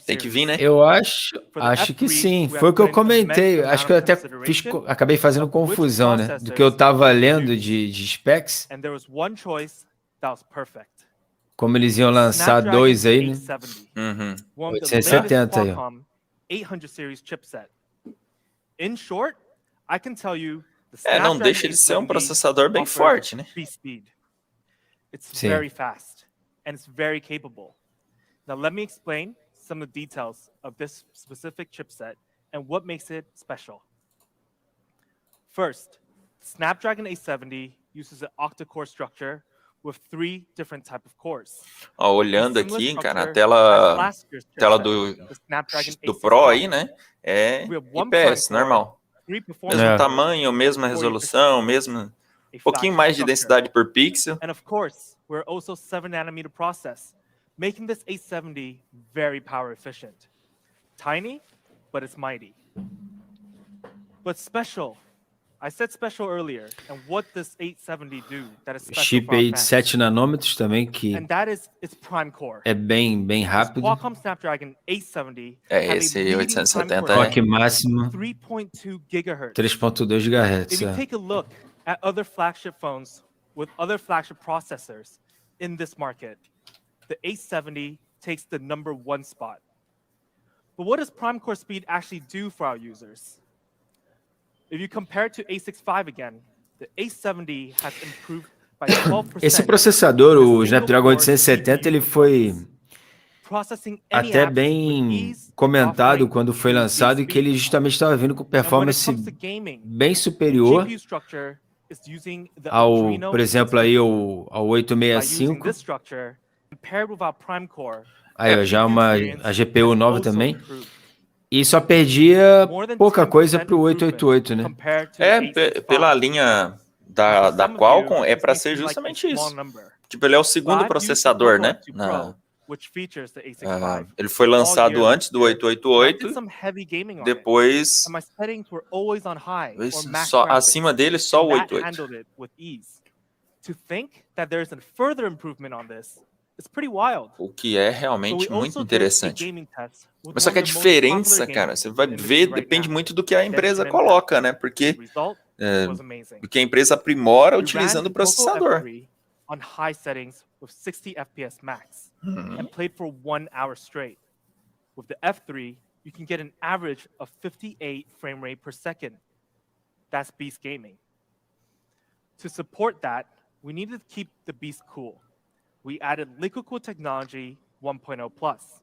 Speaker 2: Tem que vir, né?
Speaker 1: Eu acho que sim. Foi o que eu comentei. Acho que eu até acabei fazendo confusão, né? Do que eu tava lendo de specs. Como eles iam lançar dois aí, né? 870 aí, ó.
Speaker 4: 800 series chipset. In short, I can tell you
Speaker 2: não deixa de ser um processador bem forte, né?
Speaker 4: It's very fast and it's very capable. Now let me explain some of the details of this specific chipset and what makes it special. First, Snapdragon 870 uses an octa-core structure with 3 different types of cores.
Speaker 2: Olhando aqui, cara, a tela do Pro aí, né? É IPS, normal. Mesmo tamanho, mesma resolução, mesmo um pouquinho mais de densidade por pixel.
Speaker 4: And of course, we're also 7nm process, making this 870 very power efficient. Tiny, but it's mighty. But special. I said special earlier, and what does 870 do that is special
Speaker 1: Chip aí de 7 nanômetros também, que é bem rápido.
Speaker 4: Qualcomm Snapdragon 870
Speaker 2: esse 870
Speaker 1: clock máximo 3.2 GHz.
Speaker 4: If you take a look at other flagship phones with other flagship processors in this market, the 870 takes the #1 spot. But what does prime core speed actually do for our users? If you compare it to A65 again, the A70 has improved by 12%.
Speaker 1: Esse processador, o Snapdragon 870, ele foi até bem comentado quando foi lançado, que ele justamente estava vindo com performance bem superior ao, por exemplo, aí ao 865. Aí, ó, já a GPU nova também. E só perdia pouca coisa para o 888, né?
Speaker 2: Pela linha da Qualcomm, é para ser justamente isso. Tipo, ele é o segundo processador, né? Ele foi lançado antes do 888, depois só, acima dele só o 88. O que é realmente muito interessante. Mas só que a diferença, cara, você vai ver, depende muito do que a empresa coloca, né? Porque do que a empresa aprimora utilizando o processador.
Speaker 4: On high settings with 60 FPS max and played for 1 hour straight. With the F3, you can get an average of 58 frame rate per second. That's beast gaming. To support that, we needed to keep the beast cool. We added liquid cool technology 1.0 plus,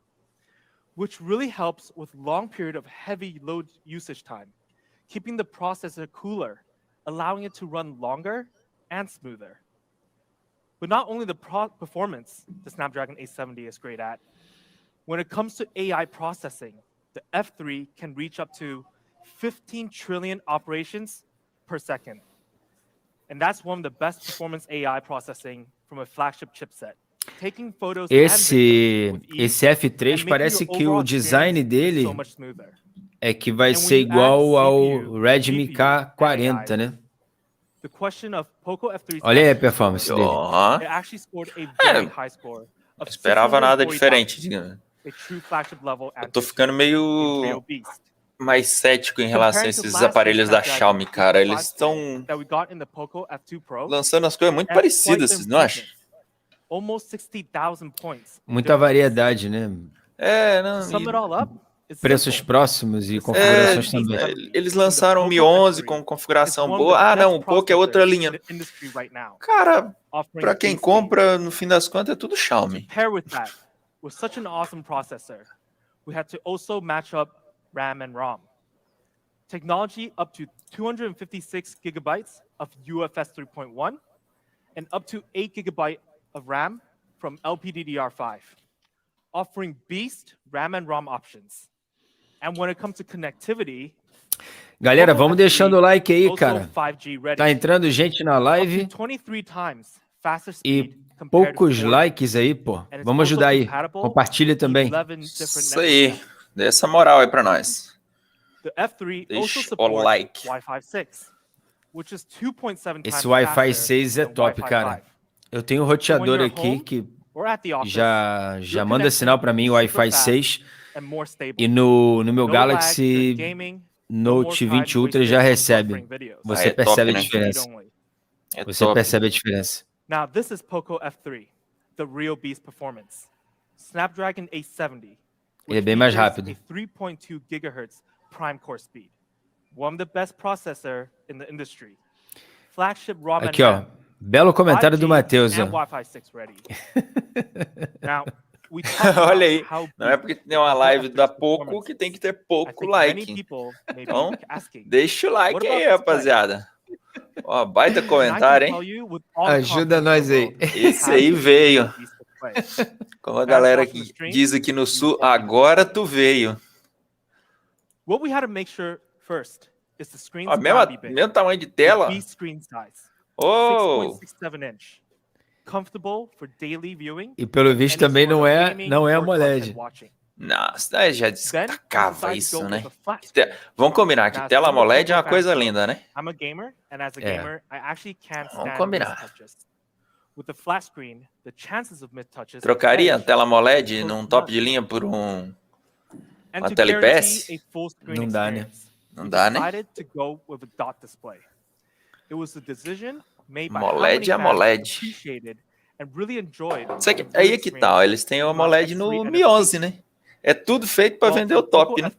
Speaker 4: which really helps with long period of heavy load usage time, keeping the processor cooler, allowing it to run longer and smoother. But not only the performance the Snapdragon 870 is great at, when it comes to AI processing, the F3 can reach up to 15 trillion operations per second. And that's one of the best performance AI processing from a flagship chipset. Taking photos
Speaker 1: Esse F3 parece que o design dele é que vai ser igual ao Redmi K40, né? Olha aí a performance dele.
Speaker 2: Não esperava nada diferente. Eu tô ficando meio mais cético em relação a esses aparelhos da Xiaomi, cara. Eles estão lançando as coisas muito parecidas, vocês não acham?
Speaker 1: Muita variedade, né? Preços próximos e configurações também.
Speaker 2: Eles lançaram o Mi 11 com configuração boa. Ah, não, o POCO é outra linha. Cara, para quem compra, no fim das contas, é tudo Xiaomi.
Speaker 4: With such an awesome processor, we had to also match up RAM and ROM. Technology up to 256 gigabytes of UFS 3.1 and up to 8 gigabytes of RAM from LPDDR5, offering beast RAM and ROM options. And when it comes to connectivity,
Speaker 1: galera, vamos deixando o like aí, cara. Tá entrando gente na live e poucos likes aí, pô. Vamos ajudar aí. Compartilha também.
Speaker 2: Isso aí. Dê essa moral aí pra nós. Deixa o like.
Speaker 1: Esse Wi-Fi 6 é top, cara. Eu tenho um roteador aqui que já manda sinal pra mim, o Wi-Fi 6. E no meu Galaxy Note 20 Ultra já recebe. Você percebe a diferença. Você percebe a diferença.
Speaker 4: Now this is POCO F3, the real beast performance. Snapdragon 870.
Speaker 1: Ele é bem mais rápido.
Speaker 4: 3.2 GHz prime core speed. One of the best processor in the industry. Flagship ROM.
Speaker 1: Aqui, ó. Belo comentário do Matheus.
Speaker 4: Wi-Fi 6 ready. Now,
Speaker 2: olha aí, não é porque tem uma live da POCO que tem que ter pouco like. Então, deixa o like aí, rapaziada. Ó, baita comentário, hein?
Speaker 1: Ajuda nós aí.
Speaker 2: Esse aí veio. Como a galera que diz aqui no sul, agora tu veio.
Speaker 4: What we had to make sure first is the screen
Speaker 2: mesmo tamanho de tela. Oh!
Speaker 4: 6.67 inch. Comfortable for daily viewing.
Speaker 1: E pelo visto também não é AMOLED.
Speaker 2: Nossa, já destacava isso, né? Vamos combinar que tela AMOLED é uma coisa linda, né? Vamos combinar. Trocaria a tela AMOLED num top de linha por uma tela IPS?
Speaker 1: Não dá, né?
Speaker 2: Não dá, né? AMOLED é AMOLED. Aí é que tal, eles têm o AMOLED no Mi 11, né? É tudo feito para vender o top, né?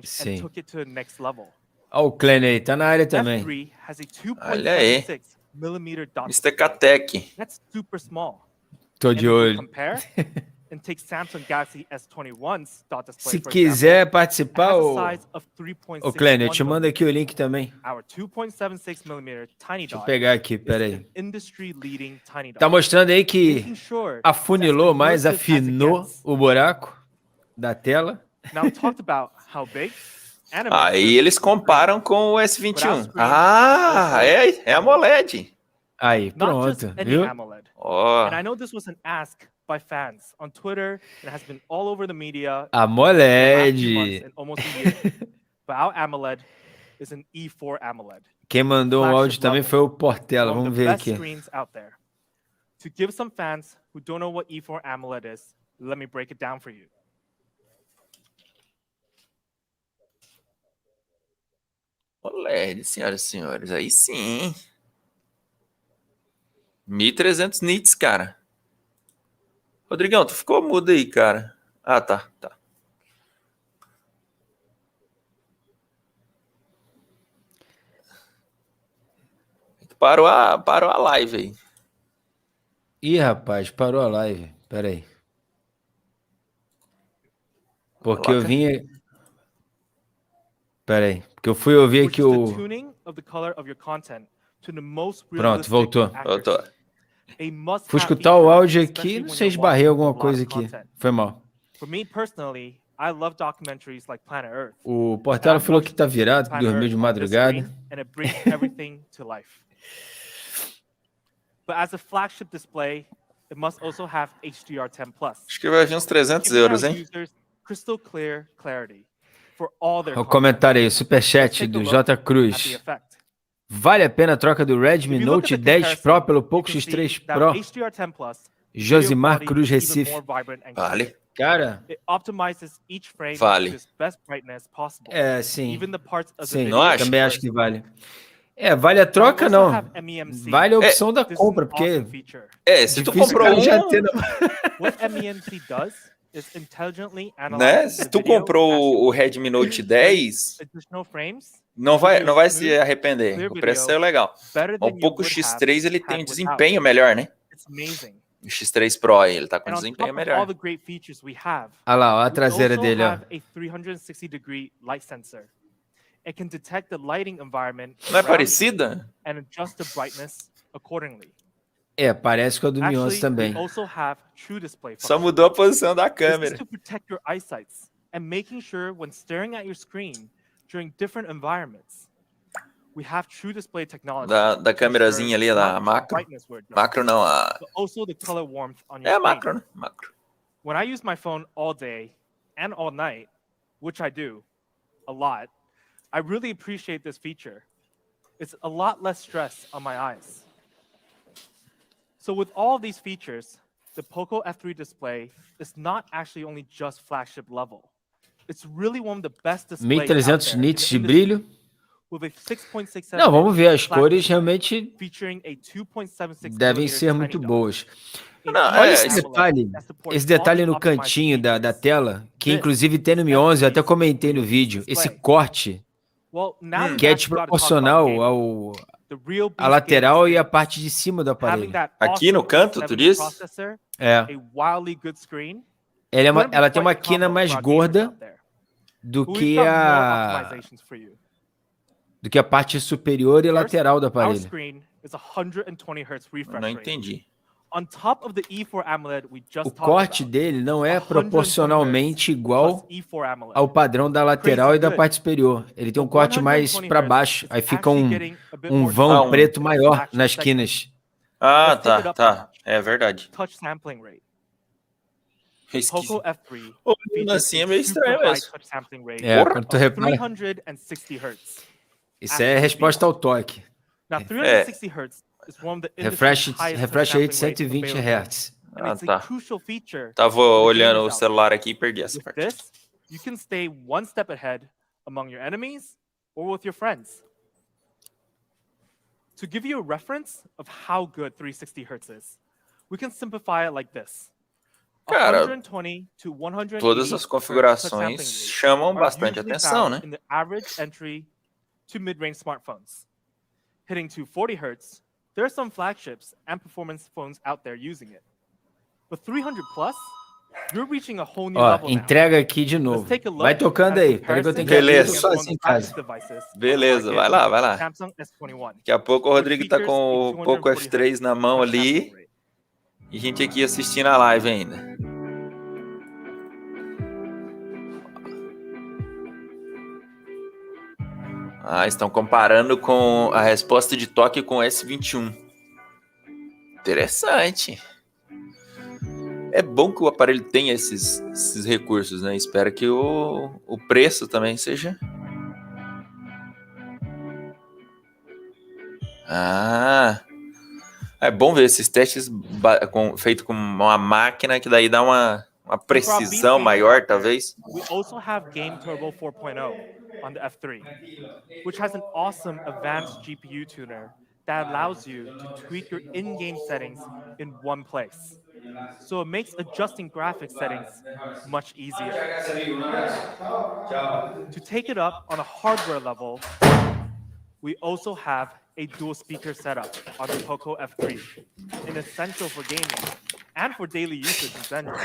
Speaker 1: Sim. Ó, o Clene aí, tá na área também.
Speaker 2: Olha aí. Mr. Katec.
Speaker 1: Tô de olho.
Speaker 4: Compare and take Samsung Galaxy S21's dot display,
Speaker 1: Se
Speaker 4: for
Speaker 1: quiser
Speaker 4: example,
Speaker 1: participar,
Speaker 4: has a
Speaker 1: ô
Speaker 4: size of 3.61
Speaker 1: Clênio, eu te mando aqui o link também.
Speaker 4: Our 2.76 mm tiny
Speaker 1: Deixa eu
Speaker 4: dot
Speaker 1: pegar aqui,
Speaker 4: is
Speaker 1: peraí.
Speaker 4: an industry-leading tiny dot.
Speaker 1: Tá mostrando aí que
Speaker 4: Making sure
Speaker 1: afunilou
Speaker 4: it's as
Speaker 1: mais,
Speaker 4: immersive as it
Speaker 1: afinou
Speaker 4: gets.
Speaker 1: o buraco da tela.
Speaker 4: Now talked about how big and
Speaker 2: Aí
Speaker 4: immersive
Speaker 2: eles
Speaker 4: the screen
Speaker 2: comparam
Speaker 4: is.
Speaker 2: com o
Speaker 4: But our
Speaker 2: S21.
Speaker 4: screen
Speaker 2: Ah,
Speaker 4: is also
Speaker 2: é AMOLED.
Speaker 1: Aí,
Speaker 4: not just
Speaker 1: pronto,
Speaker 4: any
Speaker 1: viu?
Speaker 4: AMOLED.
Speaker 2: Ó,
Speaker 4: And I know this was an ask by fans on Twitter and has been all over the media
Speaker 1: AMOLED.
Speaker 4: and almost a year. But our AMOLED is an E4 AMOLED.
Speaker 1: Quem mandou um áudio também foi o Portela.
Speaker 4: One of
Speaker 1: Vamos
Speaker 4: the
Speaker 1: ver
Speaker 4: best
Speaker 1: aqui.
Speaker 4: screens out there. To give some fans who don't know what E4 AMOLED is, let me break it down for you.
Speaker 2: OLED, senhoras e senhores. Aí sim. 1.300 nits, cara. Rodrigão, tu ficou mudo aí, cara. Ah, tá. Parou a live aí.
Speaker 1: Ih, rapaz, parou a live. Pera aí. Porque eu vinha... Pera aí. Porque eu fui ouvir aqui o... Pronto, voltou. Fui escutar o áudio aqui, não sei, esbarrei alguma coisa aqui. Foi mal. O Portela falou que tá virado, que dormiu de madrugada.
Speaker 4: But as a flagship display, it must also have HDR10+.
Speaker 2: Acho que vai vir uns 300 euros, hein?
Speaker 4: Crystal clear clarity for all their
Speaker 1: O comentário aí, superchat do J. Cruz. Vale a pena a troca do Redmi Note 10 Pro pelo POCO X3 Pro? Josimar Cruz, Recife.
Speaker 2: Vale.
Speaker 1: Cara,
Speaker 2: vale.
Speaker 1: É, sim. Sim,
Speaker 2: não acho?
Speaker 1: Também acho que vale. É, vale a troca, não. Vale a opção da compra, porque...
Speaker 2: se tu comprou um...
Speaker 1: já ter...
Speaker 4: What MEMC does is intelligently
Speaker 2: né? Se tu comprou o Redmi Note 10, não vai se arrepender. O preço é legal. O POCO X3 ele tem um desempenho melhor, né? O X3 Pro aí, ele tá com desempenho melhor.
Speaker 1: Olha lá, ó, a traseira dele, ó.
Speaker 4: It can detect the lighting environment.
Speaker 2: Não é parecida?
Speaker 4: And adjust the brightness accordingly.
Speaker 1: É, parece com a do Minhas também.
Speaker 2: Só mudou a posição da câmera.
Speaker 4: To protect your eyesight and making sure when staring at your screen during different environments. We have true display technology.
Speaker 2: Da câmerazinha ali, da macro. Macro não, a...
Speaker 4: Also the color warmth on your
Speaker 2: screen. Macro, né? Macro.
Speaker 4: When I use my phone all day and all night, which I do a lot, I really appreciate this feature. It's a lot less stress on my eyes. So with all of these features, the POCO F3 display is not actually only just flagship level. It's really one of the best displays
Speaker 1: 1300 nits de brilho. Não, vamos ver, as cores realmente devem ser muito boas. Olha esse detalhe no cantinho da tela, que inclusive tem no Mi 11, eu até comentei no vídeo, esse corte, que é desproporcional à lateral e à parte de cima do aparelho.
Speaker 2: Aqui no canto, tu diz?
Speaker 1: É. Ela tem uma quina mais gorda do que a parte superior e lateral do aparelho.
Speaker 2: Não entendi.
Speaker 1: O corte dele não é proporcionalmente igual ao padrão da lateral e da parte superior. Ele tem um corte mais para baixo, aí fica um vão preto maior nas quinas.
Speaker 2: Ah, tá. É verdade. Assim é meio estranho mesmo.
Speaker 1: É, quando tu repara... Isso é resposta ao toque. Refresh rate 120 Hz.
Speaker 2: Ah, tá. Tava olhando o celular aqui e perdi essa parte.
Speaker 4: You can stay one step ahead among your enemies or with your friends. To give you a reference of how good 360 Hz is, we can simplify it like this.
Speaker 2: Cara, todas as configurações chamam bastante atenção, né?
Speaker 4: In the average entry to mid-range smartphones. Hitting 240 Hz, there are some flagships and performance phones out there using it. But 300 plus, you're reaching a whole new
Speaker 1: Ó,
Speaker 4: level now.
Speaker 1: entrega aqui de novo.
Speaker 4: Let's take a look
Speaker 1: Vai tocando
Speaker 4: at a
Speaker 1: aí. Peraí que eu tenho que abrir
Speaker 2: Beleza.
Speaker 1: isso sozinho em casa.
Speaker 2: Beleza, vai lá, vai lá.
Speaker 4: Samsung S21.
Speaker 2: Daqui a pouco o Rodrigo tá
Speaker 4: Which
Speaker 2: com o
Speaker 4: features
Speaker 2: POCO
Speaker 4: 240
Speaker 2: F3 na mão
Speaker 4: touch
Speaker 2: ali.
Speaker 4: sampling rate.
Speaker 2: E a gente aqui assistindo a live ainda. Ah, estão comparando com a resposta de toque com o S21. Interessante. É bom que o aparelho tenha esses recursos, né? Espero que o preço também seja... Ah... É bom ver esses testes feitos com uma máquina que daí dá uma precisão maior, talvez.
Speaker 4: We also have Game Turbo 4.0 on the F3, which has an awesome advanced GPU tuner that allows you to tweak your in-game settings in one place. So it makes adjusting graphics settings much easier. To take it up on a hardware level, we also have a dual speaker setup on the POCO F3, an essential for gaming and for daily usage in general.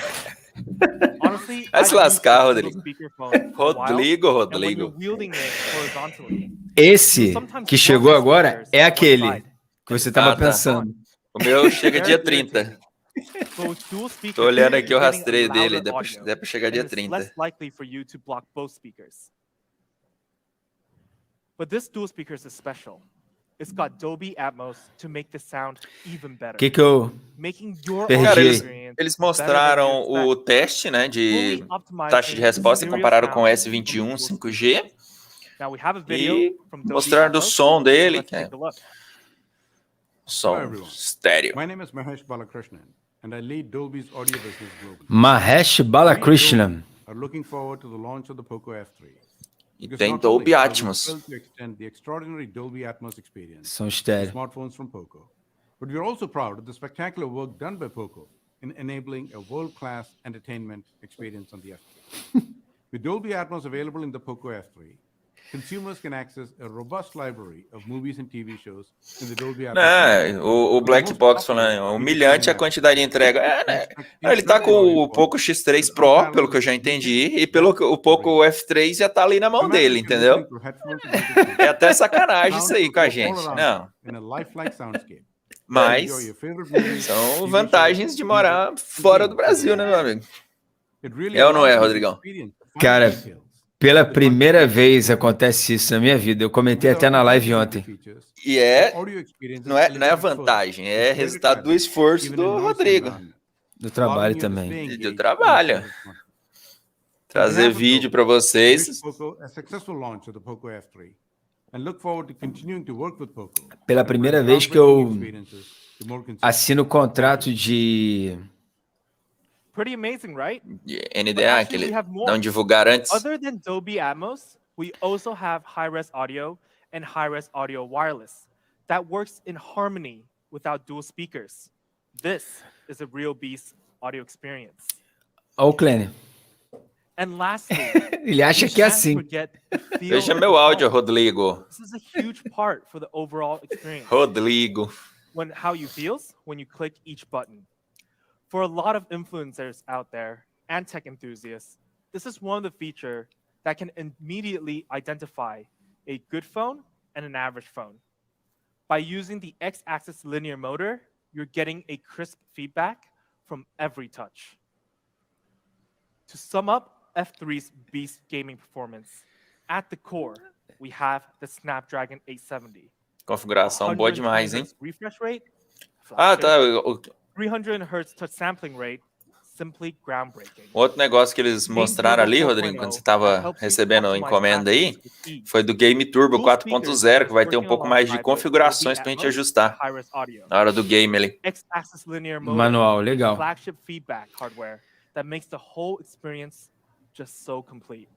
Speaker 4: Honestly,
Speaker 2: Vai se lascar,
Speaker 4: I've
Speaker 2: Rodrigo.
Speaker 4: used this speakerphone for a while, and when you're wielding it horizontally,
Speaker 1: Esse que chegou agora é aquele que você estava pensando.
Speaker 2: O meu chega dia 30. Tô olhando aqui o rastreio dele, dá pra chegar dia 30.
Speaker 4: Less likely for you to block both speakers. But this dual speakers is special. It's got Dolby Atmos to make the sound even better.
Speaker 1: Que eu
Speaker 4: Making your
Speaker 2: Cara,
Speaker 4: experience
Speaker 2: eles mostraram o teste, né, de taxa de resposta e compararam com o S21 5G.
Speaker 4: Now we have a video from Dolby
Speaker 2: Mostraram do
Speaker 4: Atmos.
Speaker 2: som dele,
Speaker 4: Let's take a look.
Speaker 2: Som estéreo.
Speaker 5: My name is Mahesh Balakrishnan, and I lead Dolby's audio business globally.
Speaker 1: Mahesh Balakrishnan.
Speaker 5: Are looking forward to the launch of the POCO F3.
Speaker 2: E tem Dolby Atmos.
Speaker 5: To extend the extraordinary Dolby Atmos experience
Speaker 1: Som
Speaker 5: to
Speaker 1: estéreo.
Speaker 5: smartphones from POCO. But we're also proud of the spectacular work done by POCO in enabling a world-class entertainment experience on the F3. With Dolby Atmos available in the POCO F3, consumers can access a robust library of movies and TV shows in the Dolby Atmos.
Speaker 2: O Black Box falando, humilhante a quantidade de entrega. Né? Ele tá com o POCO X3 Pro, pelo que eu já entendi, e pelo que o POCO F3 já tá ali na mão dele, entendeu? É até sacanagem isso aí com a gente. Não. Mas são vantagens de morar fora do Brasil, né, meu amigo? É ou não é, Rodrigão?
Speaker 1: Cara, pela primeira vez acontece isso na minha vida. Eu comentei até na live ontem.
Speaker 2: E não é vantagem, é resultado do esforço do Rodrigo.
Speaker 1: Do trabalho também.
Speaker 2: E do trabalho. Trazer vídeo para vocês.
Speaker 1: Pela primeira vez que eu assino o contrato de...
Speaker 4: Pretty amazing, right?
Speaker 2: NDA, que eles não divulgaram antes.
Speaker 4: Other than Dolby Atmos, we also have high-res audio and high-res audio wireless that works in harmony without dual speakers. This is a real beast audio experience.
Speaker 1: Ó o Kleiner.
Speaker 4: And lastly,
Speaker 1: ele acha que é assim.
Speaker 2: Veja meu áudio, Rodrigo.
Speaker 4: This is a huge part for the overall experience.
Speaker 2: Rodrigo.
Speaker 4: How you feels when you click each button. For a lot of influencers out there and tech enthusiasts, this is one of the features that can immediately identify a good phone and an average phone. By using the X-axis linear motor, you're getting a crisp feedback from every touch. To sum up F3's beast gaming performance, at the core, we have the Snapdragon 870.
Speaker 2: Configuração boa demais, hein?
Speaker 4: Refresh rate.
Speaker 2: Ah, tá.
Speaker 4: 300 Hz touch sampling rate, simply groundbreaking.
Speaker 2: Outro negócio que eles mostraram ali, Rodrigo, quando você estava recebendo a encomenda aí, foi do Game Turbo 4.0, que vai ter um pouco mais de configurações para a gente ajustar na hora do game ali.
Speaker 1: Manual, legal.
Speaker 4: Flagship feedback hardware that makes the whole experience just so complete.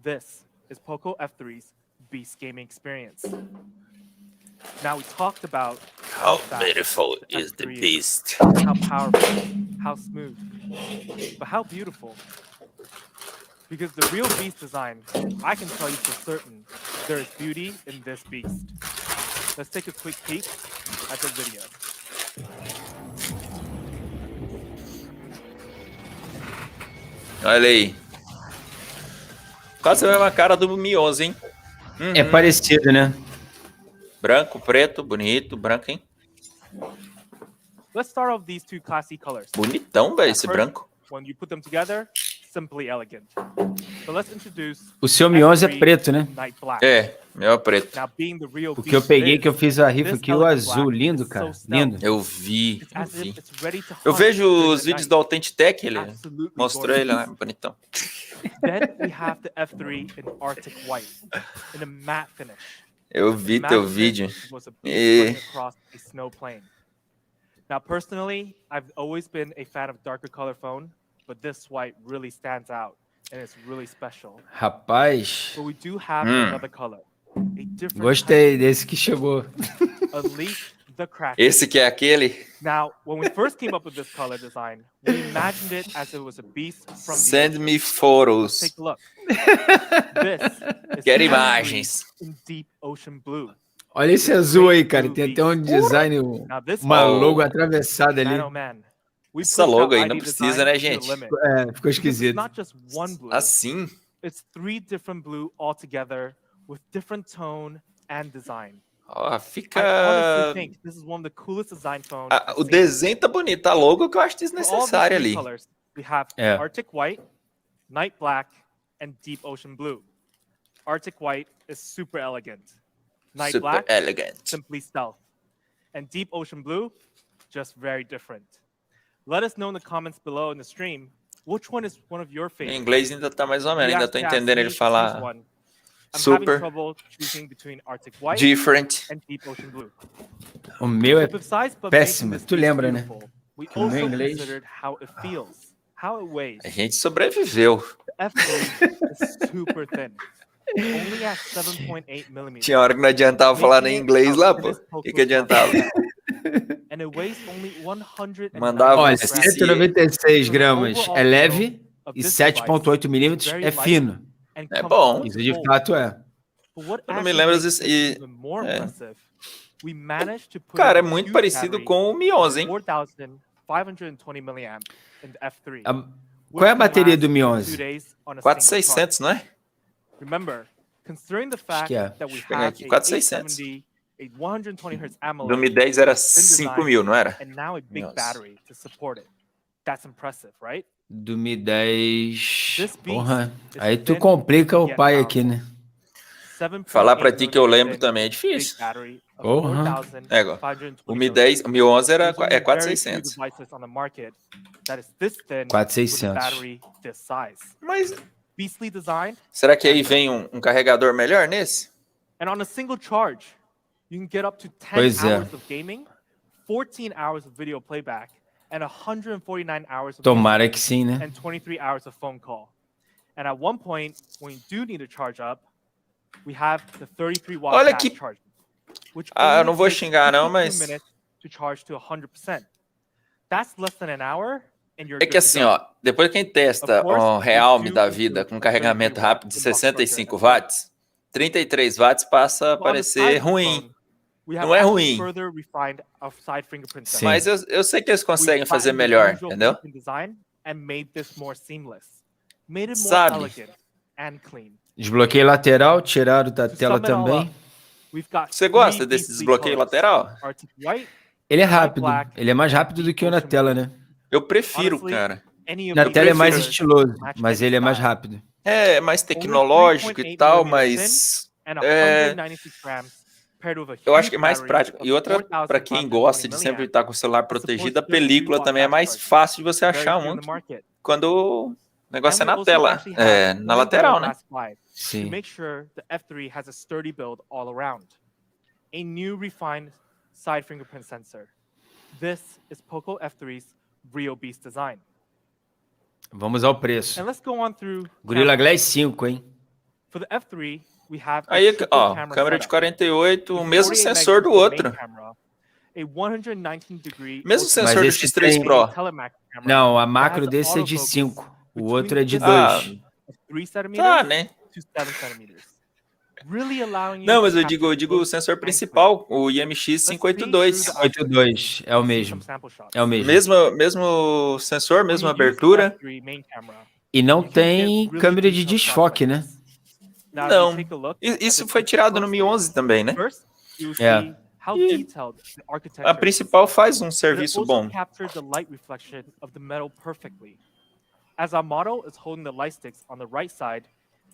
Speaker 4: This is POCO F3's beast gaming experience. Now we talked about
Speaker 2: how beautiful is the beast.
Speaker 4: How powerful, how smooth, but how beautiful. Because the real beast design, I can tell you for certain, there is beauty in this beast. Let's take a quick peek at the video.
Speaker 2: Olha aí. Quase a mesma cara do Mi 11, hein?
Speaker 1: É parecido, né?
Speaker 2: Branco, preto, bonito, branco, hein?
Speaker 4: Let's start off these two classy colors.
Speaker 2: Bonitão, velho, esse
Speaker 4: First,
Speaker 2: branco.
Speaker 4: when you put them together, simply elegant. So let's introduce
Speaker 1: O seu Mi 11 é
Speaker 4: F3
Speaker 1: preto, né?
Speaker 4: Night Black.
Speaker 2: É, meu é preto.
Speaker 4: Now, being the real
Speaker 1: O que eu
Speaker 4: beast
Speaker 1: peguei,
Speaker 4: it
Speaker 1: que eu
Speaker 4: is,
Speaker 1: fiz a rifa
Speaker 4: this
Speaker 1: aqui, o
Speaker 4: elegant
Speaker 1: azul.
Speaker 4: black
Speaker 1: Lindo,
Speaker 4: is
Speaker 1: cara.
Speaker 4: so
Speaker 1: Lindo.
Speaker 4: stealthy.
Speaker 2: Eu vi,
Speaker 4: It's
Speaker 2: eu
Speaker 4: as if
Speaker 2: vi.
Speaker 4: it's ready to
Speaker 2: Eu
Speaker 4: hunt
Speaker 2: vejo
Speaker 4: during
Speaker 2: os
Speaker 4: the
Speaker 2: vídeos
Speaker 4: night.
Speaker 2: do Authentic Tech, ele
Speaker 4: Absolutely
Speaker 2: mostrou ele lá,
Speaker 4: gorgeous.
Speaker 2: bonitão.
Speaker 4: Then we have the F3 in Arctic White, in a matte finish.
Speaker 2: Eu
Speaker 4: The
Speaker 2: vi
Speaker 4: matte
Speaker 2: teu
Speaker 4: finish
Speaker 2: vídeo.
Speaker 4: was a beast
Speaker 2: E-
Speaker 4: running across a snow plain. Now, personally, I've always been a fan of darker color phone, but this white really stands out, and it's really special.
Speaker 1: Rapaz,
Speaker 4: But we do have another color, a different
Speaker 1: gostei desse que chegou.
Speaker 4: type of Unleash the Kraken.
Speaker 2: Esse que é aquele?
Speaker 4: Now, when we first came up with this color design, we imagined it as it was a beast from the
Speaker 2: Send
Speaker 4: ocean.
Speaker 2: me
Speaker 4: Let's
Speaker 2: photos.
Speaker 4: take a look. This is
Speaker 2: Quero
Speaker 4: F3
Speaker 2: imagens.
Speaker 4: in deep ocean blue.
Speaker 1: Olha esse azul aí, cara. Tem até um design,
Speaker 4: Now this
Speaker 1: uma
Speaker 2: Oh.
Speaker 1: logo atravessada ali.
Speaker 4: man, oh man. We
Speaker 2: Essa
Speaker 4: pushed
Speaker 2: logo
Speaker 4: our
Speaker 2: aí não
Speaker 4: ID
Speaker 2: precisa,
Speaker 4: design
Speaker 2: né,
Speaker 4: to the
Speaker 2: gente?
Speaker 4: limit.
Speaker 1: É, ficou
Speaker 4: Because it's
Speaker 1: esquisito.
Speaker 4: not just one blue.
Speaker 2: Assim?
Speaker 4: It's 3 different blue altogether with different tone and design.
Speaker 2: Ó,
Speaker 4: I honestly
Speaker 2: fica...
Speaker 4: think this is one of the coolest design phones
Speaker 2: Ah,
Speaker 4: I've
Speaker 2: o
Speaker 4: seen.
Speaker 2: desenho tá bonito, a logo que eu acho
Speaker 4: For all these
Speaker 2: desnecessária
Speaker 4: three
Speaker 2: ali.
Speaker 4: colors, we have
Speaker 1: É.
Speaker 4: Arctic White, Night Black, and Deep Ocean Blue. Arctic White is super elegant. Night
Speaker 2: Super
Speaker 4: Black,
Speaker 2: elegant.
Speaker 4: simply stealth. And Deep Ocean Blue, just very different. Let us know in the comments below in the stream, which one is one of your
Speaker 2: Em
Speaker 4: favorites?
Speaker 2: inglês ainda tá mais ou menos, ainda tô
Speaker 4: Yes,
Speaker 2: entendendo ele
Speaker 4: choose
Speaker 2: falar
Speaker 4: one. I'm
Speaker 2: super.
Speaker 4: having trouble choosing between Arctic White
Speaker 2: different.
Speaker 4: and Deep Ocean Blue.
Speaker 1: O meu é
Speaker 4: So besides but
Speaker 1: péssimo.
Speaker 4: making this
Speaker 1: Tu
Speaker 4: beast
Speaker 1: lembra, né?
Speaker 4: beautiful, we
Speaker 1: Que o meu
Speaker 4: also
Speaker 1: inglês-
Speaker 4: considered how it feels, how it weighs.
Speaker 2: A gente sobreviveu.
Speaker 4: The F3 is super thin, only at 7.8 millimeters.
Speaker 2: Tinha hora que não adiantava falar nem inglês lá, pô. O que adiantava?
Speaker 4: And it weighs only 190
Speaker 2: Mandava
Speaker 1: Olha,
Speaker 2: Sim,
Speaker 1: 196 gramas é leve e
Speaker 4: of this
Speaker 1: 7,8
Speaker 4: device
Speaker 1: milímetros
Speaker 4: is very
Speaker 1: é
Speaker 4: light
Speaker 1: fino.
Speaker 4: and
Speaker 2: É bom.
Speaker 4: comfortable
Speaker 1: Isso
Speaker 4: to
Speaker 1: de
Speaker 4: hold.
Speaker 1: fato é.
Speaker 4: But what
Speaker 2: Eu não me
Speaker 4: actually
Speaker 2: lembro
Speaker 4: makes
Speaker 2: this-
Speaker 4: this
Speaker 2: e-
Speaker 4: even more
Speaker 2: é.
Speaker 4: impressive, we managed to put
Speaker 2: Cara, é
Speaker 4: in a
Speaker 2: muito
Speaker 4: huge
Speaker 2: parecido
Speaker 4: battery
Speaker 2: com o Mi 11, hein?
Speaker 4: 4,520 milliamp in the F3.
Speaker 1: A-
Speaker 4: which
Speaker 1: Qual é a
Speaker 4: can
Speaker 1: bateria
Speaker 4: last
Speaker 1: do Mi
Speaker 4: 2
Speaker 1: 11?
Speaker 4: days on a single
Speaker 2: 4,600, não é?
Speaker 4: charge. Remember, considering the fact
Speaker 1: que é.
Speaker 4: that we
Speaker 2: Deixa eu pegar
Speaker 4: have
Speaker 2: aqui,
Speaker 4: a
Speaker 2: 4,600.
Speaker 4: 870, a 120 Hz AMOLED,
Speaker 2: Do Mi 10 era
Speaker 4: thin design,
Speaker 2: 5 mil, não era?
Speaker 4: and now a big
Speaker 2: Nossa.
Speaker 4: battery to support it. That's impressive, right?
Speaker 1: Do Mi 10.
Speaker 4: This beast
Speaker 1: Porra.
Speaker 4: is
Speaker 1: Aí tu
Speaker 4: thin
Speaker 1: complica o
Speaker 4: yet
Speaker 1: pai
Speaker 4: powerful.
Speaker 1: aqui, né?
Speaker 4: 7.8
Speaker 2: Falar pra ti que eu
Speaker 4: millimeter
Speaker 2: lembro
Speaker 4: thin,
Speaker 2: também é
Speaker 4: big
Speaker 2: difícil.
Speaker 4: battery of
Speaker 1: Porra.
Speaker 4: 4,520
Speaker 2: O Mi 10, o Mi 11 era,
Speaker 4: There's only
Speaker 2: é
Speaker 4: very few
Speaker 2: 4,600.
Speaker 4: devices on the market that is this thin with a
Speaker 1: 4,600.
Speaker 4: battery this size.
Speaker 2: Mas
Speaker 4: Beastly designed,
Speaker 2: será que aí vem um carregador melhor nesse?
Speaker 4: and on a single charge, you can get up to 10
Speaker 1: Pois é.
Speaker 4: hours of gaming, 14 hours of video playback, and 149 hours of
Speaker 1: Tomara
Speaker 4: music,
Speaker 1: que sim, né?
Speaker 4: and 23 hours of phone call. And at one point, when you do need to charge up, we have the 33 watt
Speaker 2: Olha
Speaker 4: fast
Speaker 2: que-
Speaker 4: charging, which
Speaker 2: Ah, eu
Speaker 4: only
Speaker 2: não vou
Speaker 4: takes
Speaker 2: xingar não,
Speaker 4: 52
Speaker 2: mas
Speaker 4: minutes to charge to 100%. That's less than an hour, and you're
Speaker 2: é
Speaker 4: good
Speaker 2: que
Speaker 4: to
Speaker 2: assim,
Speaker 4: go.
Speaker 2: ó, depois quem testa
Speaker 4: Of course,
Speaker 2: um
Speaker 4: we
Speaker 2: Realme
Speaker 4: do
Speaker 2: da
Speaker 4: include
Speaker 2: vida
Speaker 4: a
Speaker 2: com carregamento
Speaker 4: 33 watt
Speaker 2: rápido de
Speaker 4: inbox
Speaker 2: 65
Speaker 4: charger as well.
Speaker 2: watts, 33 watts passa a
Speaker 4: So on the
Speaker 2: parecer
Speaker 4: side of the
Speaker 2: ruim.
Speaker 4: phone, we have
Speaker 2: Não é
Speaker 4: actually
Speaker 2: ruim.
Speaker 4: further refined our side fingerprint
Speaker 1: Sim.
Speaker 4: sensor.
Speaker 2: Mas eu sei que eles
Speaker 4: We
Speaker 2: conseguem fazer
Speaker 4: flattened the
Speaker 2: melhor,
Speaker 4: usual
Speaker 2: entendeu?
Speaker 4: fingerprint design and made this more seamless. Made it more
Speaker 2: Sabe?
Speaker 4: elegant and clean.
Speaker 1: Desbloqueio lateral, tiraram da
Speaker 4: To
Speaker 1: tela
Speaker 4: sum it all
Speaker 1: também.
Speaker 4: up, we've got
Speaker 2: Você
Speaker 4: three
Speaker 2: gosta desse
Speaker 4: beastly
Speaker 2: desbloqueio
Speaker 4: colors,
Speaker 2: lateral?
Speaker 4: Arctic White,
Speaker 1: Ele é
Speaker 4: Night
Speaker 1: rápido.
Speaker 4: Black,
Speaker 1: Ele é mais rápido do que o na
Speaker 4: Ocean
Speaker 1: tela,
Speaker 4: Blue.
Speaker 1: né?
Speaker 2: Eu prefiro,
Speaker 4: Honestly,
Speaker 2: cara.
Speaker 4: any of
Speaker 1: Na
Speaker 4: these
Speaker 1: tela é mais
Speaker 4: colors
Speaker 1: estiloso,
Speaker 4: match
Speaker 1: mas
Speaker 4: any
Speaker 1: ele é mais
Speaker 4: style.
Speaker 1: rápido.
Speaker 2: É mais tecnológico e tal, mas
Speaker 4: And
Speaker 2: é,
Speaker 4: 196 grams paired with a
Speaker 2: eu acho
Speaker 4: huge
Speaker 2: que é mais
Speaker 4: battery
Speaker 2: prático.
Speaker 4: of
Speaker 2: E outra, para quem
Speaker 4: 4,520
Speaker 2: gosta de sempre
Speaker 4: milliamp,
Speaker 2: estar com o celular protegido, a
Speaker 4: supports 33
Speaker 2: película
Speaker 4: watt
Speaker 2: também é
Speaker 4: fast
Speaker 2: mais
Speaker 4: charging.
Speaker 2: fácil de você
Speaker 4: Very
Speaker 2: achar
Speaker 4: few in
Speaker 2: um
Speaker 4: the market.
Speaker 2: quando o negócio é
Speaker 4: And we
Speaker 2: na
Speaker 4: also
Speaker 2: tela,
Speaker 4: actually have
Speaker 2: é na
Speaker 4: one
Speaker 2: lateral,
Speaker 4: better
Speaker 2: né?
Speaker 4: last slide to
Speaker 1: Sim.
Speaker 4: make sure the F3 has a sturdy build all around. A new refined side fingerprint sensor. This is POCO F3's Real Beast design.
Speaker 1: Vamos ao preço.
Speaker 4: And let's go on through
Speaker 1: Gorilla
Speaker 4: cameras.
Speaker 1: Glass 5, hein?
Speaker 4: For the F3, we have a
Speaker 2: Aí,
Speaker 4: triple
Speaker 2: ó,
Speaker 4: camera
Speaker 2: câmera de
Speaker 4: setup.
Speaker 2: 48, o
Speaker 4: With
Speaker 2: mesmo
Speaker 4: 48
Speaker 2: sensor do
Speaker 4: megapixel main
Speaker 2: outro.
Speaker 4: camera, a 119-degree
Speaker 2: Mesmo
Speaker 4: ultra-
Speaker 2: sensor do
Speaker 1: esse
Speaker 2: X3
Speaker 1: tem-
Speaker 2: Pro.
Speaker 4: telemax camera
Speaker 1: Não, a
Speaker 4: that
Speaker 1: macro
Speaker 4: has
Speaker 1: desse é de
Speaker 4: autofocus
Speaker 1: 5. O
Speaker 4: between
Speaker 1: outro é de
Speaker 4: distances
Speaker 1: 2.
Speaker 4: of 3
Speaker 2: Tá,
Speaker 4: centimeters
Speaker 2: né?
Speaker 4: to 7 centimeters. Really allowing you
Speaker 2: Não,
Speaker 4: to
Speaker 2: mas eu
Speaker 4: capture
Speaker 2: digo o
Speaker 4: close
Speaker 2: sensor
Speaker 4: and
Speaker 2: principal, o IMX
Speaker 4: Let's
Speaker 2: 582.
Speaker 4: see through
Speaker 1: 82, é o
Speaker 4: see
Speaker 1: mesmo.
Speaker 4: some sample shots.
Speaker 1: É o mesmo.
Speaker 2: Mesmo sensor,
Speaker 4: When
Speaker 2: mesma
Speaker 4: you use the
Speaker 2: abertura.
Speaker 4: F3 main camera,
Speaker 1: E não
Speaker 4: you can
Speaker 1: tem
Speaker 4: get really
Speaker 1: câmera de
Speaker 4: detailed shots
Speaker 1: desfoque,
Speaker 4: like
Speaker 1: né?
Speaker 4: this. Now, if
Speaker 2: Não.
Speaker 4: you take a look
Speaker 2: Isso
Speaker 4: at the
Speaker 2: foi tirado no
Speaker 4: close,
Speaker 2: Mi 11 também, né?
Speaker 4: first, you
Speaker 1: É.
Speaker 4: see how
Speaker 2: E
Speaker 4: detailed the architecture
Speaker 2: a
Speaker 4: is.
Speaker 2: principal faz um
Speaker 4: But it
Speaker 2: serviço
Speaker 4: also
Speaker 2: bom.
Speaker 4: captured the light reflection of the metal perfectly. As our model is holding the light sticks on the right side,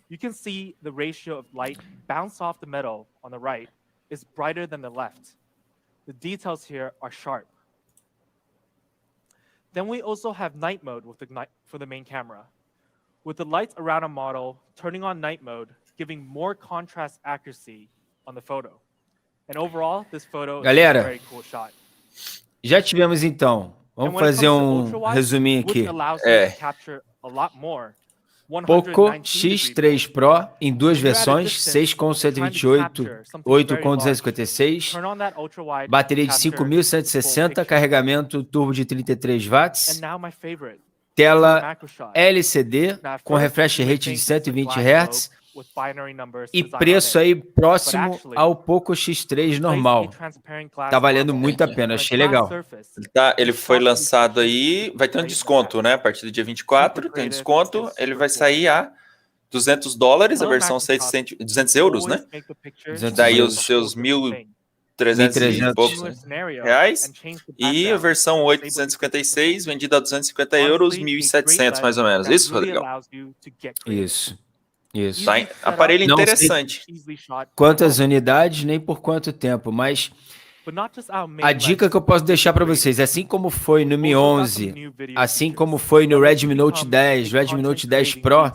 Speaker 4: you can see the ratio of light bounce off the metal on the right is brighter than the left. The details here are sharp. Then we also have night mode with for the main camera. With the lights around a model turning on night mode, giving more contrast accuracy on the photo. And overall, this photo is a
Speaker 1: Galera,
Speaker 4: very cool shot.
Speaker 1: já tivemos então. Vamos fazer resuminho aqui. POCO X3 Pro em duas versões, 6 com 128, 8 com 256, bateria de 5.160, carregamento turbo de 33 watts, tela LCD com refresh rate de 120 Hz e preço aí próximo ao POCO X3 normal. Tá valendo muito a pena, achei legal.
Speaker 2: Ele foi lançado aí, vai ter um desconto, né? A partir do dia 24, tem desconto, ele vai sair a $200, a versão 200 euros, né? Daí os seus 1.300 e poucos reais. E a versão 856, vendida a 250 euros, 1.700 mais ou menos. Isso, Rodrigo?
Speaker 1: Isso. Isso.
Speaker 2: Tá, aparelho interessante.
Speaker 1: Quantas unidades, nem por quanto tempo, mas a dica que eu posso deixar para vocês, assim como foi no Mi 11, assim como foi no Redmi Note 10, Redmi Note 10 Pro,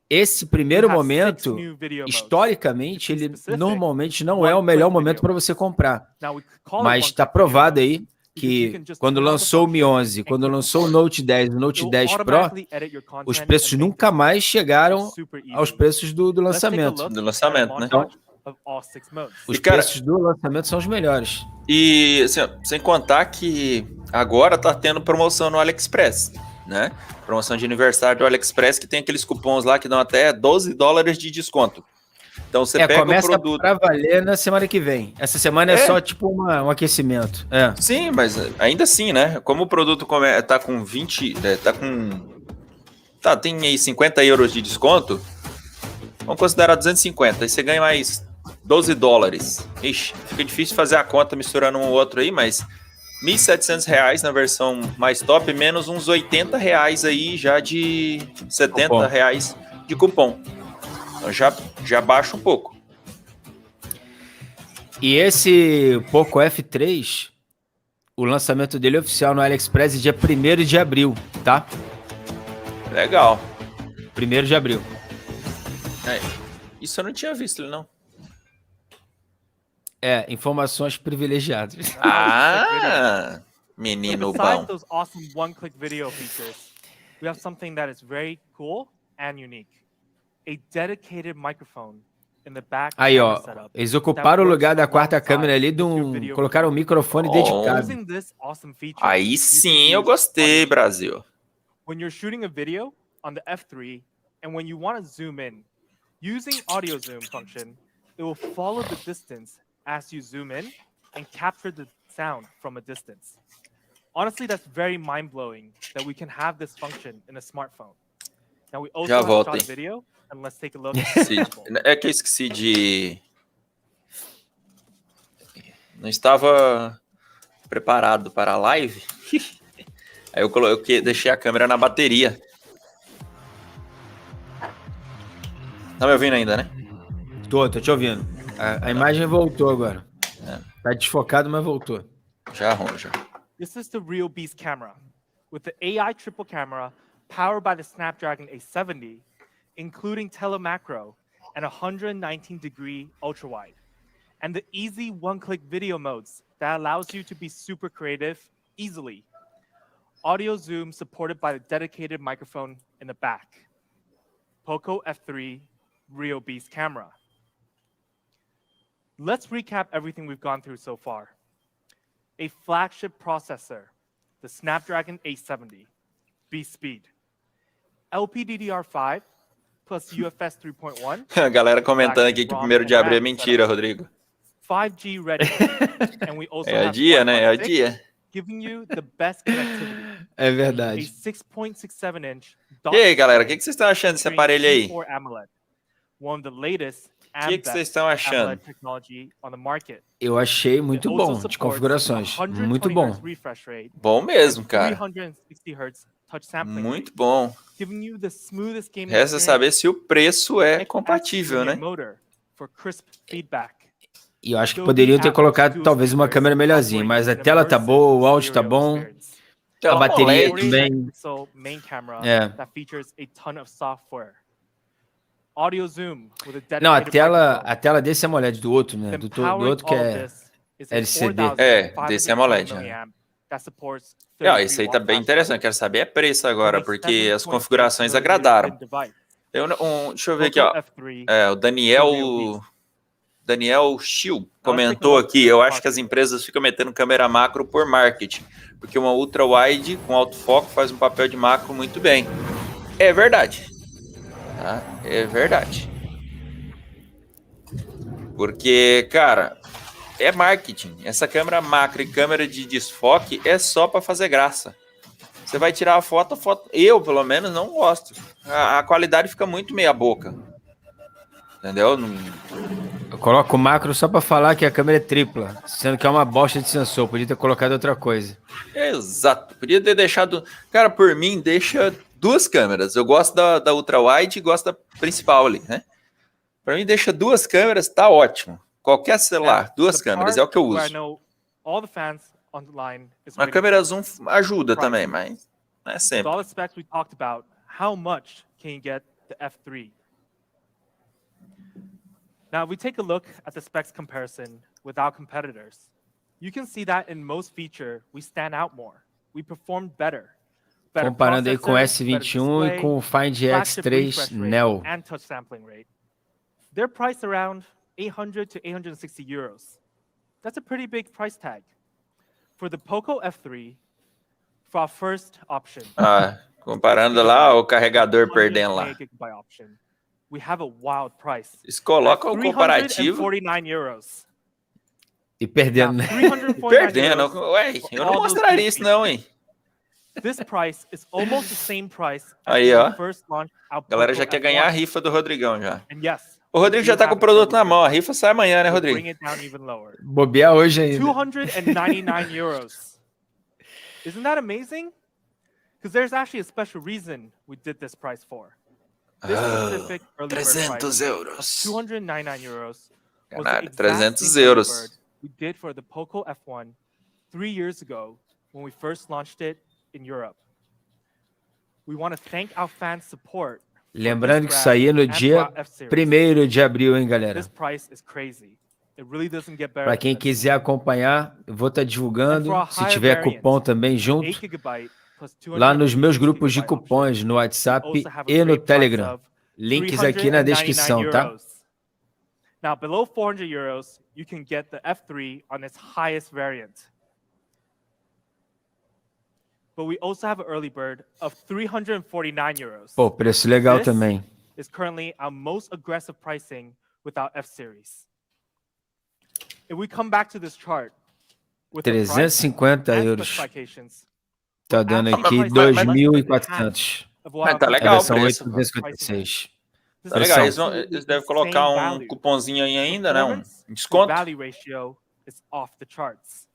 Speaker 1: esse primeiro momento, historicamente, ele normalmente não é o melhor momento para você comprar. Mas está provado aí que quando lançou o Mi 11, quando lançou o Note 10, o Note 10 Pro, os preços nunca mais chegaram aos preços do lançamento.
Speaker 2: Do lançamento, né?
Speaker 1: Então, os preços do lançamento são os melhores.
Speaker 2: E assim, sem contar que agora tá tendo promoção no AliExpress, né? Promoção de aniversário do AliExpress, que tem aqueles cupons lá que dão até $12 de desconto. Então você pega o produto...
Speaker 1: Pra valer na semana que vem. Essa semana é só tipo um aquecimento.
Speaker 2: Sim, mas ainda assim, né? Como o produto tá com 20... tem aí 50 euros de desconto, vamos considerar 250. Aí você ganha mais $12. Ixi, fica difícil fazer a conta misturando um ou outro aí, mas R$1.700 na versão mais top, menos uns R$80 aí já de R$70 de cupom. Então já baixa um pouco.
Speaker 1: E esse POCO F3, o lançamento dele oficial no AliExpress é dia 1º de abril, tá?
Speaker 2: Legal.
Speaker 1: 1º de abril.
Speaker 2: Isso eu não tinha visto, não.
Speaker 1: Informações privilegiadas.
Speaker 2: Menino
Speaker 4: besides
Speaker 2: bom.
Speaker 4: Those awesome one-click video features, we have something that is very cool and unique. A dedicated microphone in the back.
Speaker 1: Aí, ó, eles ocuparam o lugar da quarta câmera ali, colocaram um microfone dedicado.
Speaker 2: Aí sim eu gostei, Brasil.
Speaker 4: When you're shooting a video on the F3 and when you want to zoom in, using audio zoom function, it will follow the distance as you zoom in and capture the sound from a distance. Honestly, that's very mind-blowing that we can have this function in a smartphone. Now we also have shot a video, and let's take a look.
Speaker 2: É que eu esqueci de... Não estava preparado para a live. Aí eu deixei a câmera na bateria. Tá me ouvindo ainda, né?
Speaker 1: Tô te ouvindo. A imagem voltou agora. Tá desfocado, mas voltou.
Speaker 2: Já arrumo, já.
Speaker 4: This is the real beast camera. With the AI triple camera powered by the Snapdragon A70, including telemacro and 119-degree ultra-wide. And the easy one-click video modes that allows you to be super creative easily. Audio zoom supported by the dedicated microphone in the back. POCO F3 Real Beast camera. Let's recap everything we've gone through so far. A flagship processor, the Snapdragon 870, beast speed. LPDDR5 plus UFS 3.1.
Speaker 2: A galera comentando aqui que 1º de abril é mentira, Rodrigo.
Speaker 4: 5G ready. And we also
Speaker 2: é
Speaker 4: have
Speaker 2: dia, né? É dia.
Speaker 4: giving you the best connectivity.
Speaker 1: É
Speaker 4: a
Speaker 1: verdade.
Speaker 4: 6.67-inch
Speaker 2: E aí, galera, o que vocês estão achando desse aparelho aí?
Speaker 4: AMOLED, one of the latest
Speaker 2: O que vocês estão achando?
Speaker 4: AMOLED technology on the market.
Speaker 1: Eu achei muito
Speaker 4: It also
Speaker 1: bom de
Speaker 4: supports
Speaker 1: configurações.
Speaker 4: 120
Speaker 1: Muito bom.
Speaker 4: Hz refresh rate
Speaker 2: Bom mesmo,
Speaker 4: and
Speaker 2: cara.
Speaker 4: 360 Hz touch sampling
Speaker 2: Muito
Speaker 4: rate,
Speaker 2: bom.
Speaker 4: giving you the smoothest gaming
Speaker 2: Resta saber
Speaker 4: experience.
Speaker 2: se o preço é
Speaker 4: XS
Speaker 2: compatível,
Speaker 4: linear
Speaker 2: né?
Speaker 4: motor for crisp feedback.
Speaker 1: E eu acho que
Speaker 4: Dolby
Speaker 1: poderiam ter
Speaker 4: Atmos
Speaker 1: colocado
Speaker 4: dual
Speaker 1: talvez uma
Speaker 4: speakers
Speaker 1: câmera melhorzinha,
Speaker 4: offering
Speaker 1: mas a
Speaker 4: an
Speaker 1: tela tá
Speaker 4: immersive
Speaker 1: boa, o áudio tá
Speaker 4: stereo
Speaker 1: bom,
Speaker 4: experience.
Speaker 1: a
Speaker 2: Tela
Speaker 1: bateria
Speaker 2: AMOLED.
Speaker 1: também.
Speaker 4: Megapixel main camera
Speaker 1: É.
Speaker 4: that features a ton of software. Audio zoom with a
Speaker 1: Não,
Speaker 4: dedicated microphone.
Speaker 1: a tela desse é AMOLED, do outro, né?
Speaker 4: Then
Speaker 1: Do
Speaker 4: powering
Speaker 1: outro que
Speaker 4: all of
Speaker 1: é
Speaker 4: this is a
Speaker 1: LCD.
Speaker 2: Desse AMOLED, né?
Speaker 4: milliamp that supports
Speaker 2: Esse aí tá
Speaker 4: 33
Speaker 2: bem
Speaker 4: watt
Speaker 2: interessante.
Speaker 4: flash
Speaker 2: Quero saber é preço agora,
Speaker 4: with a
Speaker 2: porque as
Speaker 4: 7.6
Speaker 2: configurações
Speaker 4: millimeter
Speaker 2: agradaram.
Speaker 4: thin device.
Speaker 2: Deixa eu ver aqui, ó.
Speaker 4: POCO F3
Speaker 2: O
Speaker 4: the real beast.
Speaker 2: Daniel Schill
Speaker 4: Now let's take a
Speaker 2: comentou
Speaker 4: look
Speaker 2: aqui,
Speaker 4: at
Speaker 2: eu
Speaker 4: the
Speaker 2: acho que as
Speaker 4: processor.
Speaker 2: empresas ficam metendo câmera macro por marketing, porque uma ultra wide com alto foco faz um papel de macro muito bem. É verdade. Tá? É verdade. Porque, cara, é marketing. Essa câmera macro e câmera de desfoque é só para fazer graça. Você vai tirar a foto, eu, pelo menos, não gosto. A qualidade fica muito meia boca. Entendeu?
Speaker 1: Eu coloco o macro só pra falar que a câmera é tripla, sendo que é uma bosta de sensor. Podia ter colocado outra coisa.
Speaker 2: Exato. Podia ter deixado... Cara, por mim, deixa duas câmeras. Eu gosto da ultra wide e gosto da principal ali, né? Pra mim, deixa duas câmeras, tá ótimo. Qualquer celular, duas câmeras, é o que eu uso. A câmera zoom ajuda também, mas não é
Speaker 4: With
Speaker 2: sempre.
Speaker 4: all the specs we talked about, how much can you get the F3? Now, if we take a look at the specs comparison with our competitors, you can see that in most feature, we stand out more. We perform better.
Speaker 1: Comparando aí com o S21 e com o Find X3 Neo.
Speaker 4: And touch sampling rate. They're priced around 800 to 860 euros. That's a pretty big price tag. For the POCO F3, for our first option,
Speaker 2: Comparando lá o carregador perdendo lá.
Speaker 4: option, we have a wild price.
Speaker 2: Eles colocam o comparativo
Speaker 4: 349 euros.
Speaker 1: E perdendo, né?
Speaker 2: Perdendo. Ué, eu não mostraria isso não, hein?
Speaker 4: This price is almost the same price
Speaker 2: Aí, ó.
Speaker 4: first launch our
Speaker 2: A galera
Speaker 4: POCO
Speaker 2: já quer
Speaker 4: F1.
Speaker 2: ganhar a rifa do Rodrigão já.
Speaker 4: And yes,
Speaker 2: O Rodrigo já tá com o produto na mão. A rifa sai amanhã, né,
Speaker 4: we'll bring
Speaker 2: Rodrigo?
Speaker 4: it down even lower.
Speaker 1: Bobear hoje ainda.
Speaker 4: 299 euros. Isn't that amazing? Because there's actually a special reason we did this price for. This specific early bird
Speaker 2: 300
Speaker 4: price
Speaker 2: euros.
Speaker 4: of 299 euros was the
Speaker 2: Caralho,
Speaker 4: exact
Speaker 2: 300
Speaker 4: same early
Speaker 2: euros.
Speaker 4: bird we did for the POCO F1 3 years ago when we first launched it in Europe. We want to thank our fans' support.
Speaker 1: Lembrando que isso aí é no dia 1º de abril, hein, galera?
Speaker 4: This price is crazy. It really doesn't get better.
Speaker 1: Para quem quiser acompanhar, eu vou estar divulgando.
Speaker 4: And for a
Speaker 1: Se
Speaker 4: higher
Speaker 1: tiver
Speaker 4: variant,
Speaker 1: cupom também junto,
Speaker 4: 8 GB plus
Speaker 1: lá nos meus
Speaker 4: 256
Speaker 1: grupos de
Speaker 4: GB option.
Speaker 1: cupons no
Speaker 4: We
Speaker 1: WhatsApp
Speaker 4: also have a
Speaker 1: e no
Speaker 4: great price
Speaker 1: Telegram.
Speaker 4: of
Speaker 1: Links aqui na
Speaker 4: 399
Speaker 1: descrição, tá?
Speaker 4: euros. Now, below 400 euros, you can get the F3 on its highest variant. But we also have an early bird of 349 euros.
Speaker 1: Pô, preço legal
Speaker 4: This
Speaker 1: também.
Speaker 4: is currently our most aggressive pricing with our F-series. If we come back to this chart, with the price
Speaker 1: 350
Speaker 4: and
Speaker 1: euros.
Speaker 4: specifications,
Speaker 1: Tá dando aqui
Speaker 2: Mas-
Speaker 1: 2.400.
Speaker 4: of what our
Speaker 2: Tá
Speaker 1: É a
Speaker 2: legal o
Speaker 1: versão
Speaker 2: preço.
Speaker 1: 856.
Speaker 4: This
Speaker 2: Tá
Speaker 4: is
Speaker 2: legal.
Speaker 1: Versão.
Speaker 2: Eles devem colocar
Speaker 4: insane
Speaker 2: um
Speaker 4: value.
Speaker 2: cupomzinho aí ainda, né? Um
Speaker 4: Performance to
Speaker 2: desconto.
Speaker 4: value ratio is off the charts.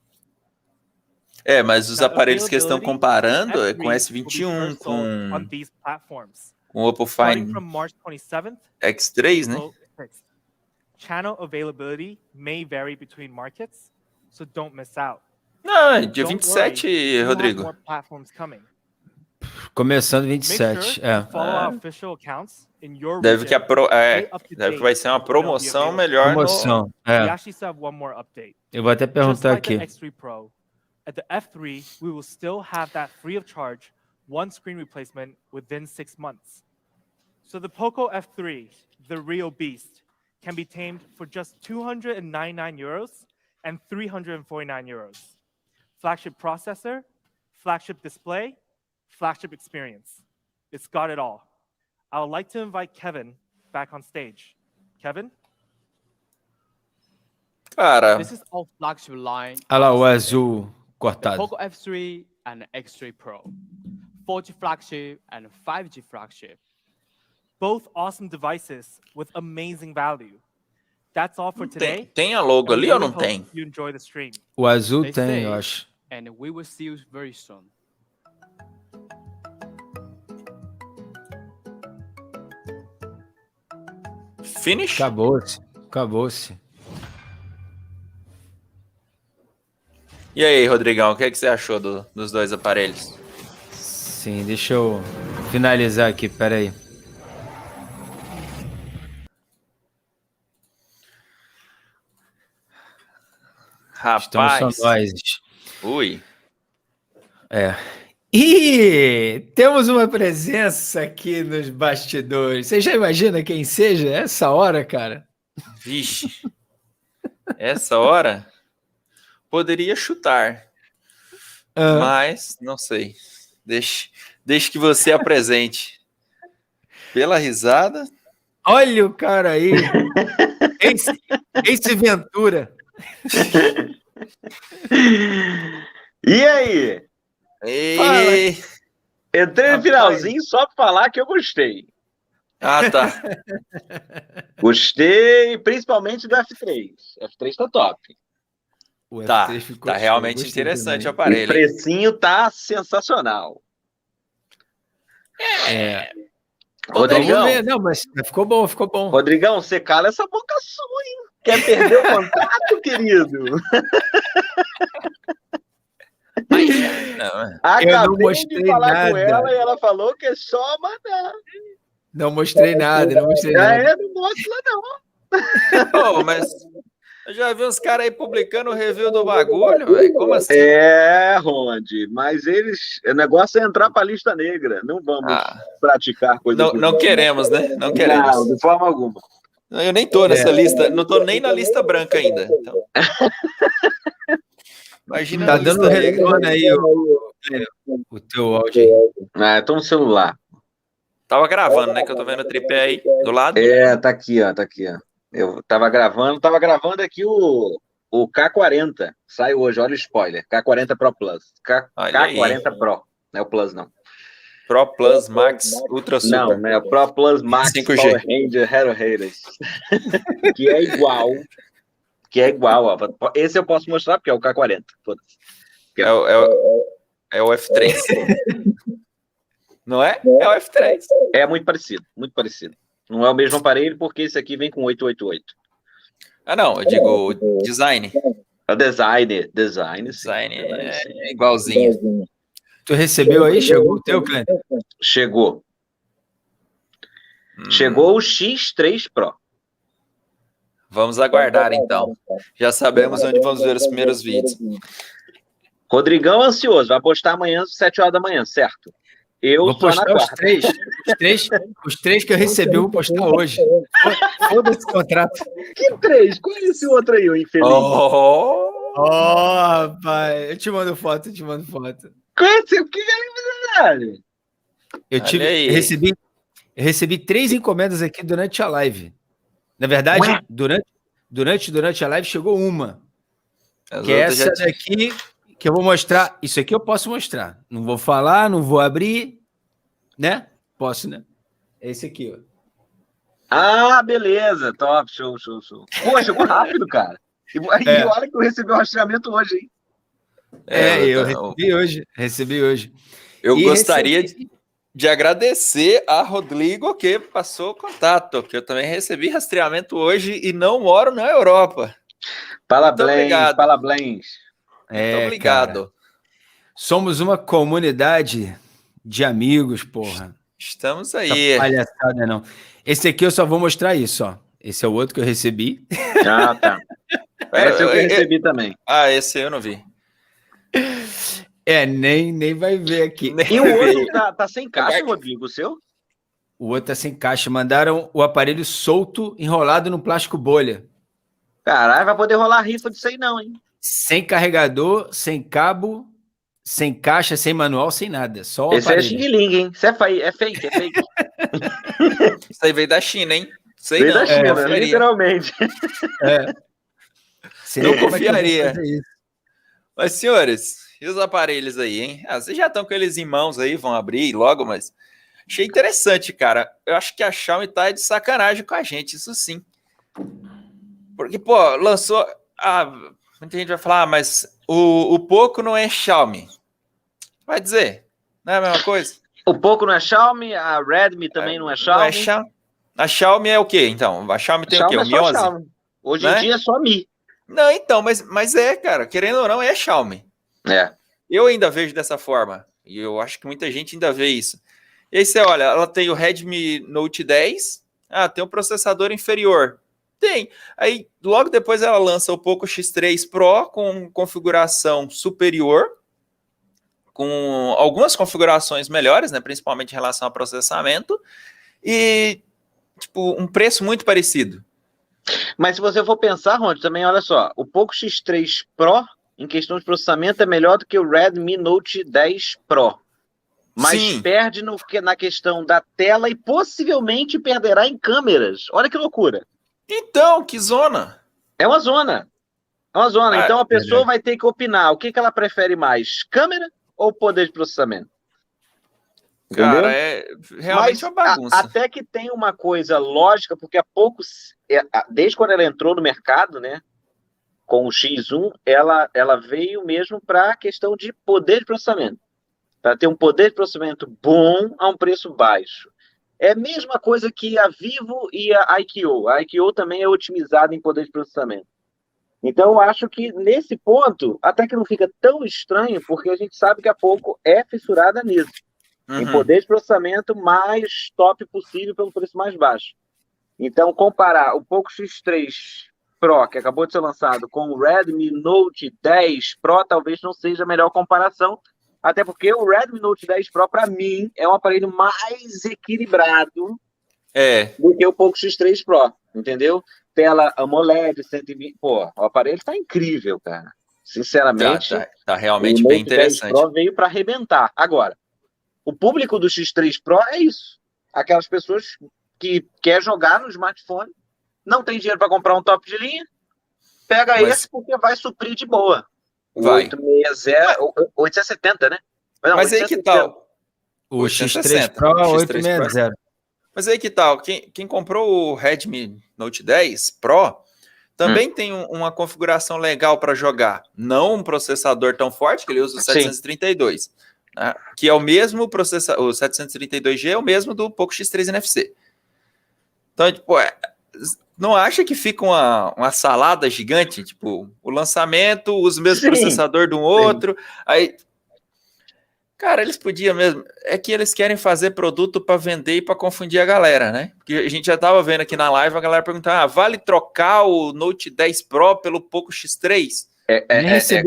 Speaker 2: É, mas os
Speaker 4: Now,
Speaker 2: aparelhos que estão
Speaker 4: availability
Speaker 2: comparando é
Speaker 4: F3
Speaker 2: com
Speaker 4: will be
Speaker 2: S21,
Speaker 4: first sold on
Speaker 2: com
Speaker 4: these platforms.
Speaker 2: o Oppo
Speaker 4: Starting
Speaker 2: Find
Speaker 4: from March 27th,
Speaker 2: X3, né?
Speaker 4: April 6th. Channel availability may vary between markets, so don't miss out.
Speaker 2: Não, é dia
Speaker 4: Don't
Speaker 2: 27,
Speaker 4: worry, you have
Speaker 2: Rodrigo.
Speaker 4: more platforms coming.
Speaker 1: Começando
Speaker 4: Make
Speaker 1: 27.
Speaker 4: sure
Speaker 1: É.
Speaker 4: to follow our official accounts in your
Speaker 2: Deve que,
Speaker 4: region. Stay up to
Speaker 2: deve que
Speaker 4: date
Speaker 2: vai ser uma
Speaker 4: with when they'll be
Speaker 2: promoção
Speaker 4: available.
Speaker 2: melhor
Speaker 1: Promoção.
Speaker 4: We
Speaker 1: É.
Speaker 4: actually still have one more update.
Speaker 1: Eu vou até
Speaker 4: Just
Speaker 1: perguntar
Speaker 4: like
Speaker 1: aqui.
Speaker 4: the X3 Pro, at the F3, we will still have that free of charge one screen replacement within 6 months. So the POCO F3, the real beast, can be tamed for just 299 euros and 349 euros. Flagship processor, flagship display, flagship experience. It's got it all. I would like to invite Kevin back on stage. Kevin?
Speaker 2: Cara,
Speaker 3: This is all flagship line.
Speaker 1: Olha lá o azul
Speaker 3: The
Speaker 1: cortado.
Speaker 3: POCO F3 and X3 Pro, 4G flagship and 5G flagship.
Speaker 4: Both awesome devices with amazing value. That's all for today.
Speaker 2: Tem a logo ali ou não tem?
Speaker 4: You enjoy the stream.
Speaker 1: O azul
Speaker 3: They
Speaker 1: tem,
Speaker 3: say,
Speaker 1: eu acho.
Speaker 3: And we will see you very soon.
Speaker 2: Finish?
Speaker 1: Acabou-se.
Speaker 2: E aí, Rodrigão, o que você achou dos dois aparelhos?
Speaker 1: Sim, deixa eu finalizar aqui, peraí. Estamos
Speaker 2: Rapaz.
Speaker 1: só nós.
Speaker 2: Ui.
Speaker 1: E temos uma presença aqui nos bastidores. Você já imagina quem seja essa hora, cara?
Speaker 2: Vixe. Essa hora poderia chutar. Mas não sei. Deixe que você apresente. Pela risada.
Speaker 1: Olha o cara aí. Esse Ventura.
Speaker 6: E aí?
Speaker 2: Ei.
Speaker 6: Entrei no finalzinho só para falar que eu gostei.
Speaker 2: Ah, tá.
Speaker 6: Gostei, principalmente do F3. F3 tá top.
Speaker 1: O
Speaker 2: Tá,
Speaker 1: F3 ficou
Speaker 2: tá
Speaker 1: show,
Speaker 2: realmente
Speaker 1: gostei
Speaker 2: interessante o
Speaker 1: também.
Speaker 6: O
Speaker 2: aparelho. Hein?
Speaker 6: precinho tá sensacional. Rodrigão,
Speaker 1: Vamos ver. Não, mas ficou bom.
Speaker 6: Rodrigão, você cala essa boca sua, hein? Quer perder o contato, querido?
Speaker 2: Não,
Speaker 6: Acabei de falar
Speaker 1: nada.
Speaker 6: com ela e ela falou que é só mandar.
Speaker 1: Não mostrei nada.
Speaker 6: Não mostra lá não.
Speaker 2: pô, mas eu já vi uns caras aí publicando o review do bagulho, velho. Como assim?
Speaker 6: Ronde, mas o negócio é entrar para a lista negra. Não vamos praticar coisas.
Speaker 2: Não queremos, né? Não queremos.
Speaker 6: Não, de forma alguma.
Speaker 2: Eu nem tô nessa lista, não tô nem na lista branca ainda. Então. Imagina
Speaker 1: Tá
Speaker 2: a lista
Speaker 1: dando
Speaker 2: negra.
Speaker 1: retorno aí o teu áudio aí.
Speaker 6: Tô no celular.
Speaker 2: Tava gravando, né? Que eu tô vendo o tripé aí do lado.
Speaker 6: Tá aqui, ó. Eu tava gravando aqui o K40. Sai hoje, olha o spoiler. K40 Pro Plus. K40 Pro. Não é o Plus, não.
Speaker 2: Pro Plus Max Ultra Super.
Speaker 6: Não é o Pro Plus Max
Speaker 2: 5G.
Speaker 6: Power Ranger Hero Haters. Que é igual, ó. Esse eu posso mostrar porque é o K40. Foda-se.
Speaker 2: É o F3. Não é? É o F3.
Speaker 6: É muito parecido, muito parecido. Não é o mesmo aparelho porque esse aqui vem com 888.
Speaker 2: Ah, não. Eu digo o design.
Speaker 6: O design.
Speaker 2: Design é igualzinho.
Speaker 1: Tu recebeu aí? Chegou o teu, Cleber?
Speaker 6: Chegou. Chegou o X3 Pro.
Speaker 2: Vamos aguardar, então. Já sabemos onde vamos ver os primeiros vídeos.
Speaker 6: Rodrigão ansioso. Vai postar amanhã às 7 horas da manhã, certo? Eu
Speaker 1: vou
Speaker 6: só na
Speaker 1: postar
Speaker 6: quarta.
Speaker 1: os três que eu recebi, eu vou postar hoje. Foda-se contrato.
Speaker 6: Que 3? Qual é esse outro aí, o infeliz?
Speaker 1: Rapaz. Eu te mando foto.
Speaker 6: Conhece o que é verdade?
Speaker 1: Eu recebi 3 encomendas aqui durante a live. Na verdade, durante a live chegou uma. Que é essa daqui que eu vou mostrar. Isso aqui eu posso mostrar. Não vou falar, não vou abrir, né? Posso, né? É esse aqui, ó.
Speaker 6: Ah, beleza. Top, show. Pô, chegou rápido, cara. E olha que eu recebi o rastreamento hoje, hein?
Speaker 1: Eu recebi hoje.
Speaker 2: Eu gostaria de agradecer a Rodrigo que passou o contato, porque eu também recebi rastreamento hoje e não moro na Europa.
Speaker 6: Parabéns.
Speaker 2: Muito obrigado.
Speaker 1: Cara, somos uma comunidade de amigos, porra.
Speaker 2: Estamos aí.
Speaker 1: Essa palhaçada, não. Esse aqui eu só vou mostrar isso, ó. Esse é o outro que eu recebi.
Speaker 6: Ah, tá. Esse eu recebi também.
Speaker 2: Ah, esse eu não vi.
Speaker 1: Nem vai ver aqui.
Speaker 6: E o outro tá sem caixa, Rodrigo, o seu?
Speaker 1: O outro tá sem caixa. Mandaram o aparelho solto, enrolado no plástico bolha.
Speaker 6: Caralho, vai poder rolar rifa disso aí não, hein?
Speaker 1: Sem carregador, sem cabo, sem caixa, sem manual, sem nada. Só o
Speaker 6: esse
Speaker 1: aparelho.
Speaker 6: é xing-ling, hein? Isso é fake.
Speaker 2: Isso aí veio da China, hein?
Speaker 6: Veio da China, literalmente.
Speaker 1: Você não
Speaker 2: confiaria. Mas, senhores, E os aparelhos aí, hein? Vocês já estão com eles em mãos aí, vão abrir logo, mas achei interessante, cara. Eu acho que a Xiaomi tá de sacanagem com a gente, isso sim. Porque, pô, lançou... muita gente vai falar, mas o POCO não é Xiaomi. Vai dizer, não é a mesma coisa?
Speaker 6: O POCO não é Xiaomi, a Redmi também não é Xiaomi.
Speaker 2: Não é Xiaomi. A Xiaomi é o quê, então? A Xiaomi tem
Speaker 6: Xiaomi
Speaker 2: o quê? O Mi 11?
Speaker 6: Xiaomi. Hoje em dia é só Mi.
Speaker 2: Não, então, mas cara, querendo ou não, é Xiaomi. Eu ainda vejo dessa forma, e eu acho que muita gente ainda vê isso. E aí você olha, ela tem o Redmi Note 10, tem um processador inferior. Tem. Aí, logo depois ela lança o POCO X3 Pro com configuração superior, com algumas configurações melhores, né, principalmente em relação ao processamento, e tipo, um preço muito parecido.
Speaker 6: Mas se você for pensar, Ronde, também olha só, o POCO X3 Pro, em questão de processamento, é melhor do que o Redmi Note 10 Pro. Mas sim, perde na questão da tela e possivelmente perderá em câmeras. Olha que loucura.
Speaker 2: Então, que zona.
Speaker 6: É uma zona. É uma zona. Então a pessoa vai ter que opinar. O que ela prefere mais? Câmera ou poder de processamento? Entendeu?
Speaker 2: Cara, é realmente uma bagunça.
Speaker 6: Até que tem uma coisa lógica, porque há pouco, desde quando ela entrou no mercado, né, com o X1, ela veio mesmo para a questão de poder de processamento. Para ter um poder de processamento bom a um preço baixo. É a mesma coisa que a Vivo e a AQI. A AQI também é otimizada em poder de processamento. Então, eu acho que, nesse ponto, até que não fica tão estranho, porque a gente sabe que a POCO é fissurada nisso. Em poder de processamento mais top possível pelo preço mais baixo. Então, comparar o POCO X3 Pro, que acabou de ser lançado, com o Redmi Note 10 Pro, talvez não seja a melhor comparação, até porque o Redmi Note 10 Pro, para mim, é um aparelho mais equilibrado do que o POCO X3 Pro, entendeu? Tela AMOLED, 120... Pô, o aparelho tá incrível, cara. Sinceramente,
Speaker 2: tá realmente bem interessante.
Speaker 6: O Pro veio para arrebentar. Agora, o público do X3 Pro é isso. Aquelas pessoas que quer jogar no smartphone, não tem dinheiro para comprar um top de linha, pega esse porque vai suprir de boa. O 860, 870, né? Não,
Speaker 2: mas aí que tal?
Speaker 1: O X3 Pro 860.
Speaker 2: Mas aí que tal? Quem comprou o Redmi Note 10 Pro também tem uma configuração legal para jogar. Não um processador tão forte, que ele usa o 732. Né? Que é o mesmo processador, o 732G é o mesmo do POCO X3 NFC. Então, tipo, não acha que fica uma salada gigante? Tipo, o lançamento, os mesmos processador de um outro, aí... Cara, eles podiam mesmo... É que eles querem fazer produto para vender e para confundir a galera, né? Porque a gente já estava vendo aqui na live, a galera perguntando, vale trocar o Note 10 Pro pelo POCO X3?
Speaker 6: É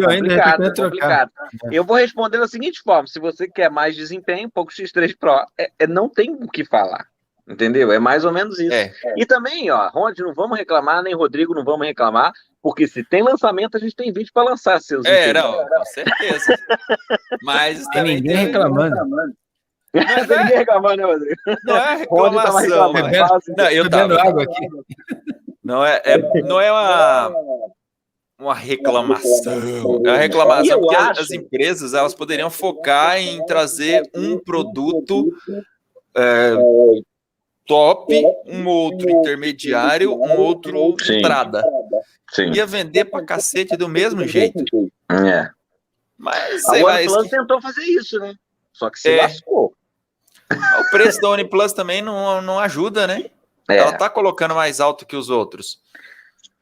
Speaker 6: complicado. Eu vou responder da seguinte forma, se você quer mais desempenho, POCO X3 Pro não tem o que falar, entendeu? É mais ou menos isso. E também, ó, Ronde, não vamos reclamar, nem Rodrigo não vamos reclamar, porque se tem lançamento, a gente tem vídeo para lançar, seus
Speaker 2: não, com certeza. Mas
Speaker 1: tem ninguém reclamando.
Speaker 6: Não tem ninguém reclamando, né, Rodrigo?
Speaker 2: Não é reclamação.
Speaker 1: Eu tava água aqui.
Speaker 2: Não é uma reclamação. É uma reclamação porque as empresas elas poderiam focar em trazer um produto top, um outro intermediário, um outro entrada. Ia vender pra cacete do mesmo jeito. Mas
Speaker 6: a OnePlus tentou fazer isso, né? Só que se lascou.
Speaker 2: O preço da OnePlus também não ajuda, né? Ela tá colocando mais alto que os outros.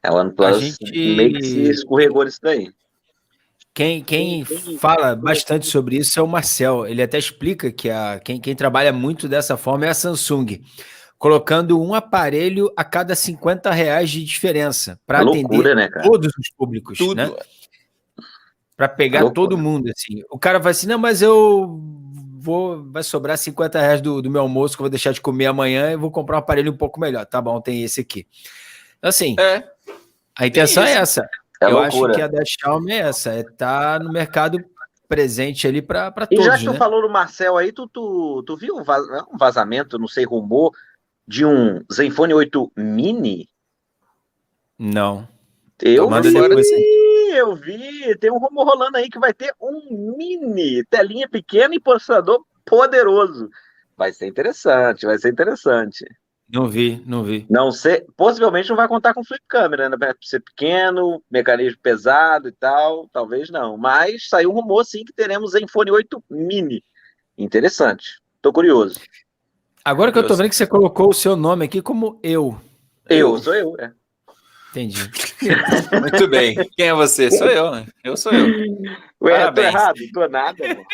Speaker 6: A OnePlus meio que se escorregou nisso daí.
Speaker 1: Quem fala bastante sobre isso é o Marcel. Ele até explica que quem trabalha muito dessa forma é a Samsung, colocando um aparelho a cada R$50 de diferença para atender, né, todos os públicos, né? Para pegar todo mundo, assim. O cara vai assim, não, mas vai sobrar R$50 do meu almoço que eu vou deixar de comer amanhã e vou comprar um aparelho um pouco melhor. Tá bom, tem esse aqui. Então, assim, a intenção é essa. Eu acho que a da Xiaomi é essa, estar no mercado presente ali para todos,
Speaker 6: E já que tu falou no Marcel aí, tu viu um vazamento, não sei, rumor, de um Zenfone 8 Mini?
Speaker 1: Não.
Speaker 6: Eu eu vi, tem um rumor rolando aí que vai ter um mini, telinha pequena e processador poderoso. Vai ser interessante, vai ser interessante.
Speaker 1: Não vi, não vi.
Speaker 6: Não sei, possivelmente não vai contar com flip câmera, né? Vai ser pequeno, mecanismo pesado e tal, talvez não. Mas saiu um rumor sim que teremos Zenfone 8 Mini. Interessante. Tô curioso.
Speaker 1: Agora que eu tô vendo que você colocou o seu nome aqui como eu.
Speaker 6: Sou eu, é.
Speaker 1: Entendi.
Speaker 2: Muito bem. Quem é você? Sou eu, né? Eu sou eu.
Speaker 6: Ué,
Speaker 2: Parabéns.
Speaker 6: tô errado? Tô nada, mano.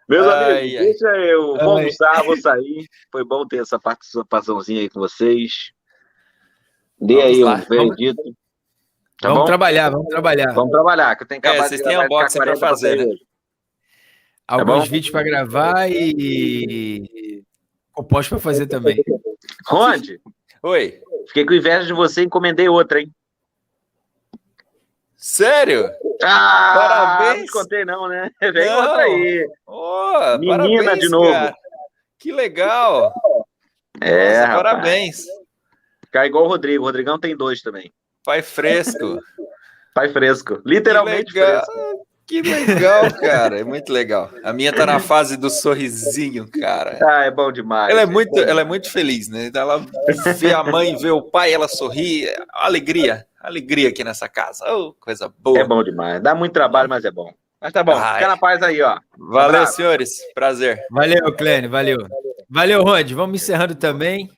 Speaker 6: Meus amigos, deixa eu vou almoçar, vou sair. Foi bom ter essa participaçãozinha aí com vocês. Dê aí um veredito. Tá
Speaker 1: vamos
Speaker 6: bom?
Speaker 1: trabalhar, vamos trabalhar.
Speaker 6: Vamos trabalhar, que eu tenho que acabar
Speaker 2: vocês têm unboxing para fazer, né?
Speaker 1: Alguns vídeos para gravar e composto para fazer também.
Speaker 6: Ronde,
Speaker 2: Oi.
Speaker 6: fiquei com inveja de você e encomendei outra, hein?
Speaker 2: Sério?
Speaker 6: Parabéns! Não te
Speaker 2: Parabéns!
Speaker 6: contei não, né? Vem outra aí. Menina
Speaker 2: Parabéns,
Speaker 6: de novo.
Speaker 2: cara. Que legal.
Speaker 6: É,
Speaker 2: Nossa, parabéns.
Speaker 6: Ficar igual o Rodrigo. O Rodrigão tem 2 também.
Speaker 2: Pai fresco.
Speaker 6: Pai fresco. Literalmente fresco.
Speaker 2: Que legal, cara. É muito legal. A minha tá na fase do sorrisinho, cara.
Speaker 6: É bom demais.
Speaker 2: Ela é muito feliz, né? Ela vê a mãe, vê o pai, ela sorri. Alegria aqui nessa casa. Oh, coisa boa.
Speaker 6: É bom demais. Dá muito trabalho, mas é bom. Mas tá bom. Fica na paz aí, ó.
Speaker 2: Valeu, senhores. Prazer.
Speaker 1: Valeu, Clênio. Valeu. Valeu, Rod. Vamos encerrando também.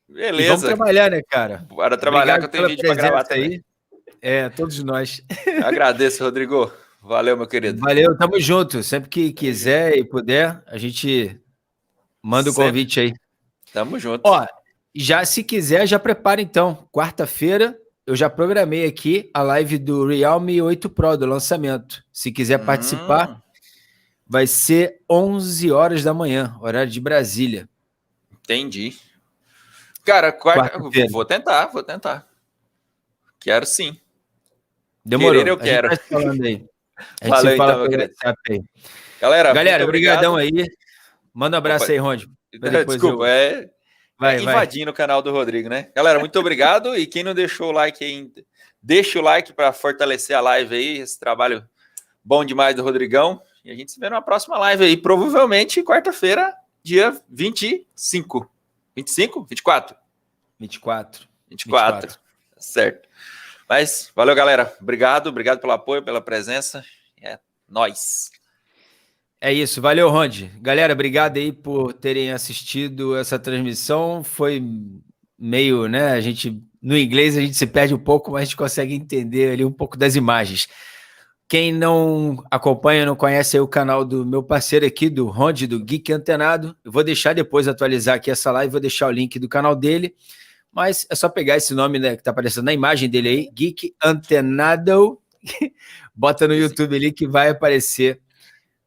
Speaker 2: Beleza.
Speaker 1: E vamos trabalhar, né, cara?
Speaker 2: Bora trabalhar.
Speaker 1: Obrigado
Speaker 2: que eu tenho vídeo pra gravar também.
Speaker 1: Todos nós.
Speaker 2: Agradeço, Rodrigo. Valeu, meu querido.
Speaker 1: Valeu, tamo junto. Sempre que quiser e puder, a gente manda o convite aí.
Speaker 2: Tamo junto.
Speaker 1: Ó, se quiser, já prepara então. Quarta-feira, eu já programei aqui a live do Realme 8 Pro, do lançamento. Se quiser participar, vai ser 11 horas da manhã, horário de Brasília.
Speaker 2: Entendi. Cara, vou tentar. Quero sim.
Speaker 1: Demorou.
Speaker 2: Querer eu quero.
Speaker 1: A gente tá falando aí.
Speaker 2: Valeu, então, meu querido.
Speaker 1: Aí.
Speaker 2: Galera,
Speaker 1: obrigadão aí. Manda um abraço aí, Ronde.
Speaker 2: Desculpa,
Speaker 1: vai
Speaker 2: invadindo o canal do Rodrigo, né? Galera, muito obrigado. E quem não deixou o like ainda, deixa o like para fortalecer a live aí. Esse trabalho bom demais do Rodrigão. E a gente se vê numa próxima live aí. Provavelmente quarta-feira, dia 25. 25? 24?
Speaker 1: 24.
Speaker 2: Certo. Mas valeu, galera. Obrigado pelo apoio, pela presença. É nóis.
Speaker 1: É isso, valeu, Ronde. Galera, obrigado aí por terem assistido essa transmissão. Foi meio, né, no inglês a gente se perde um pouco, mas a gente consegue entender ali um pouco das imagens. Quem não acompanha, não conhece aí o canal do meu parceiro aqui, do Ronde, do Geek Antenado, eu vou deixar depois atualizar aqui essa live, vou deixar o link do canal dele, mas é só pegar esse nome, né, que tá aparecendo na imagem dele aí, Geek Antenado, bota no YouTube ali que vai aparecer.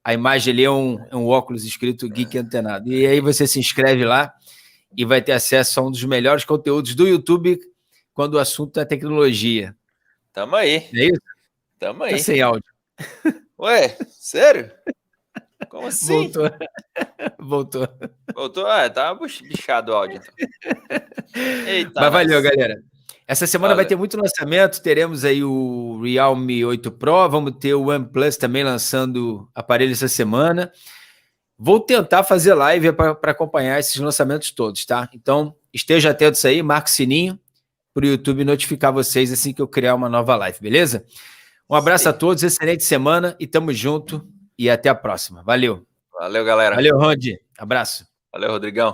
Speaker 1: A imagem ali é um óculos escrito Geek Antenado. E aí você se inscreve lá e vai ter acesso a um dos melhores conteúdos do YouTube quando o assunto é tecnologia.
Speaker 2: Tamo aí.
Speaker 1: É isso?
Speaker 2: Tamo aí.
Speaker 1: Tá sem áudio. Ué,
Speaker 2: sério? Como assim?
Speaker 1: Voltou.
Speaker 2: Tá bichado o áudio. Então. Eita,
Speaker 1: mas valeu, galera. Essa semana vai ter muito lançamento, teremos aí o Realme 8 Pro, vamos ter o OnePlus também lançando aparelho essa semana. Vou tentar fazer live para acompanhar esses lançamentos todos, tá? Então, esteja atentos aí, marque o sininho para o YouTube notificar vocês assim que eu criar uma nova live, beleza? Um abraço a todos, excelente semana e tamo junto e até a próxima. Valeu.
Speaker 2: Valeu, galera.
Speaker 1: Valeu, Rondi. Abraço.
Speaker 2: Valeu, Rodrigão.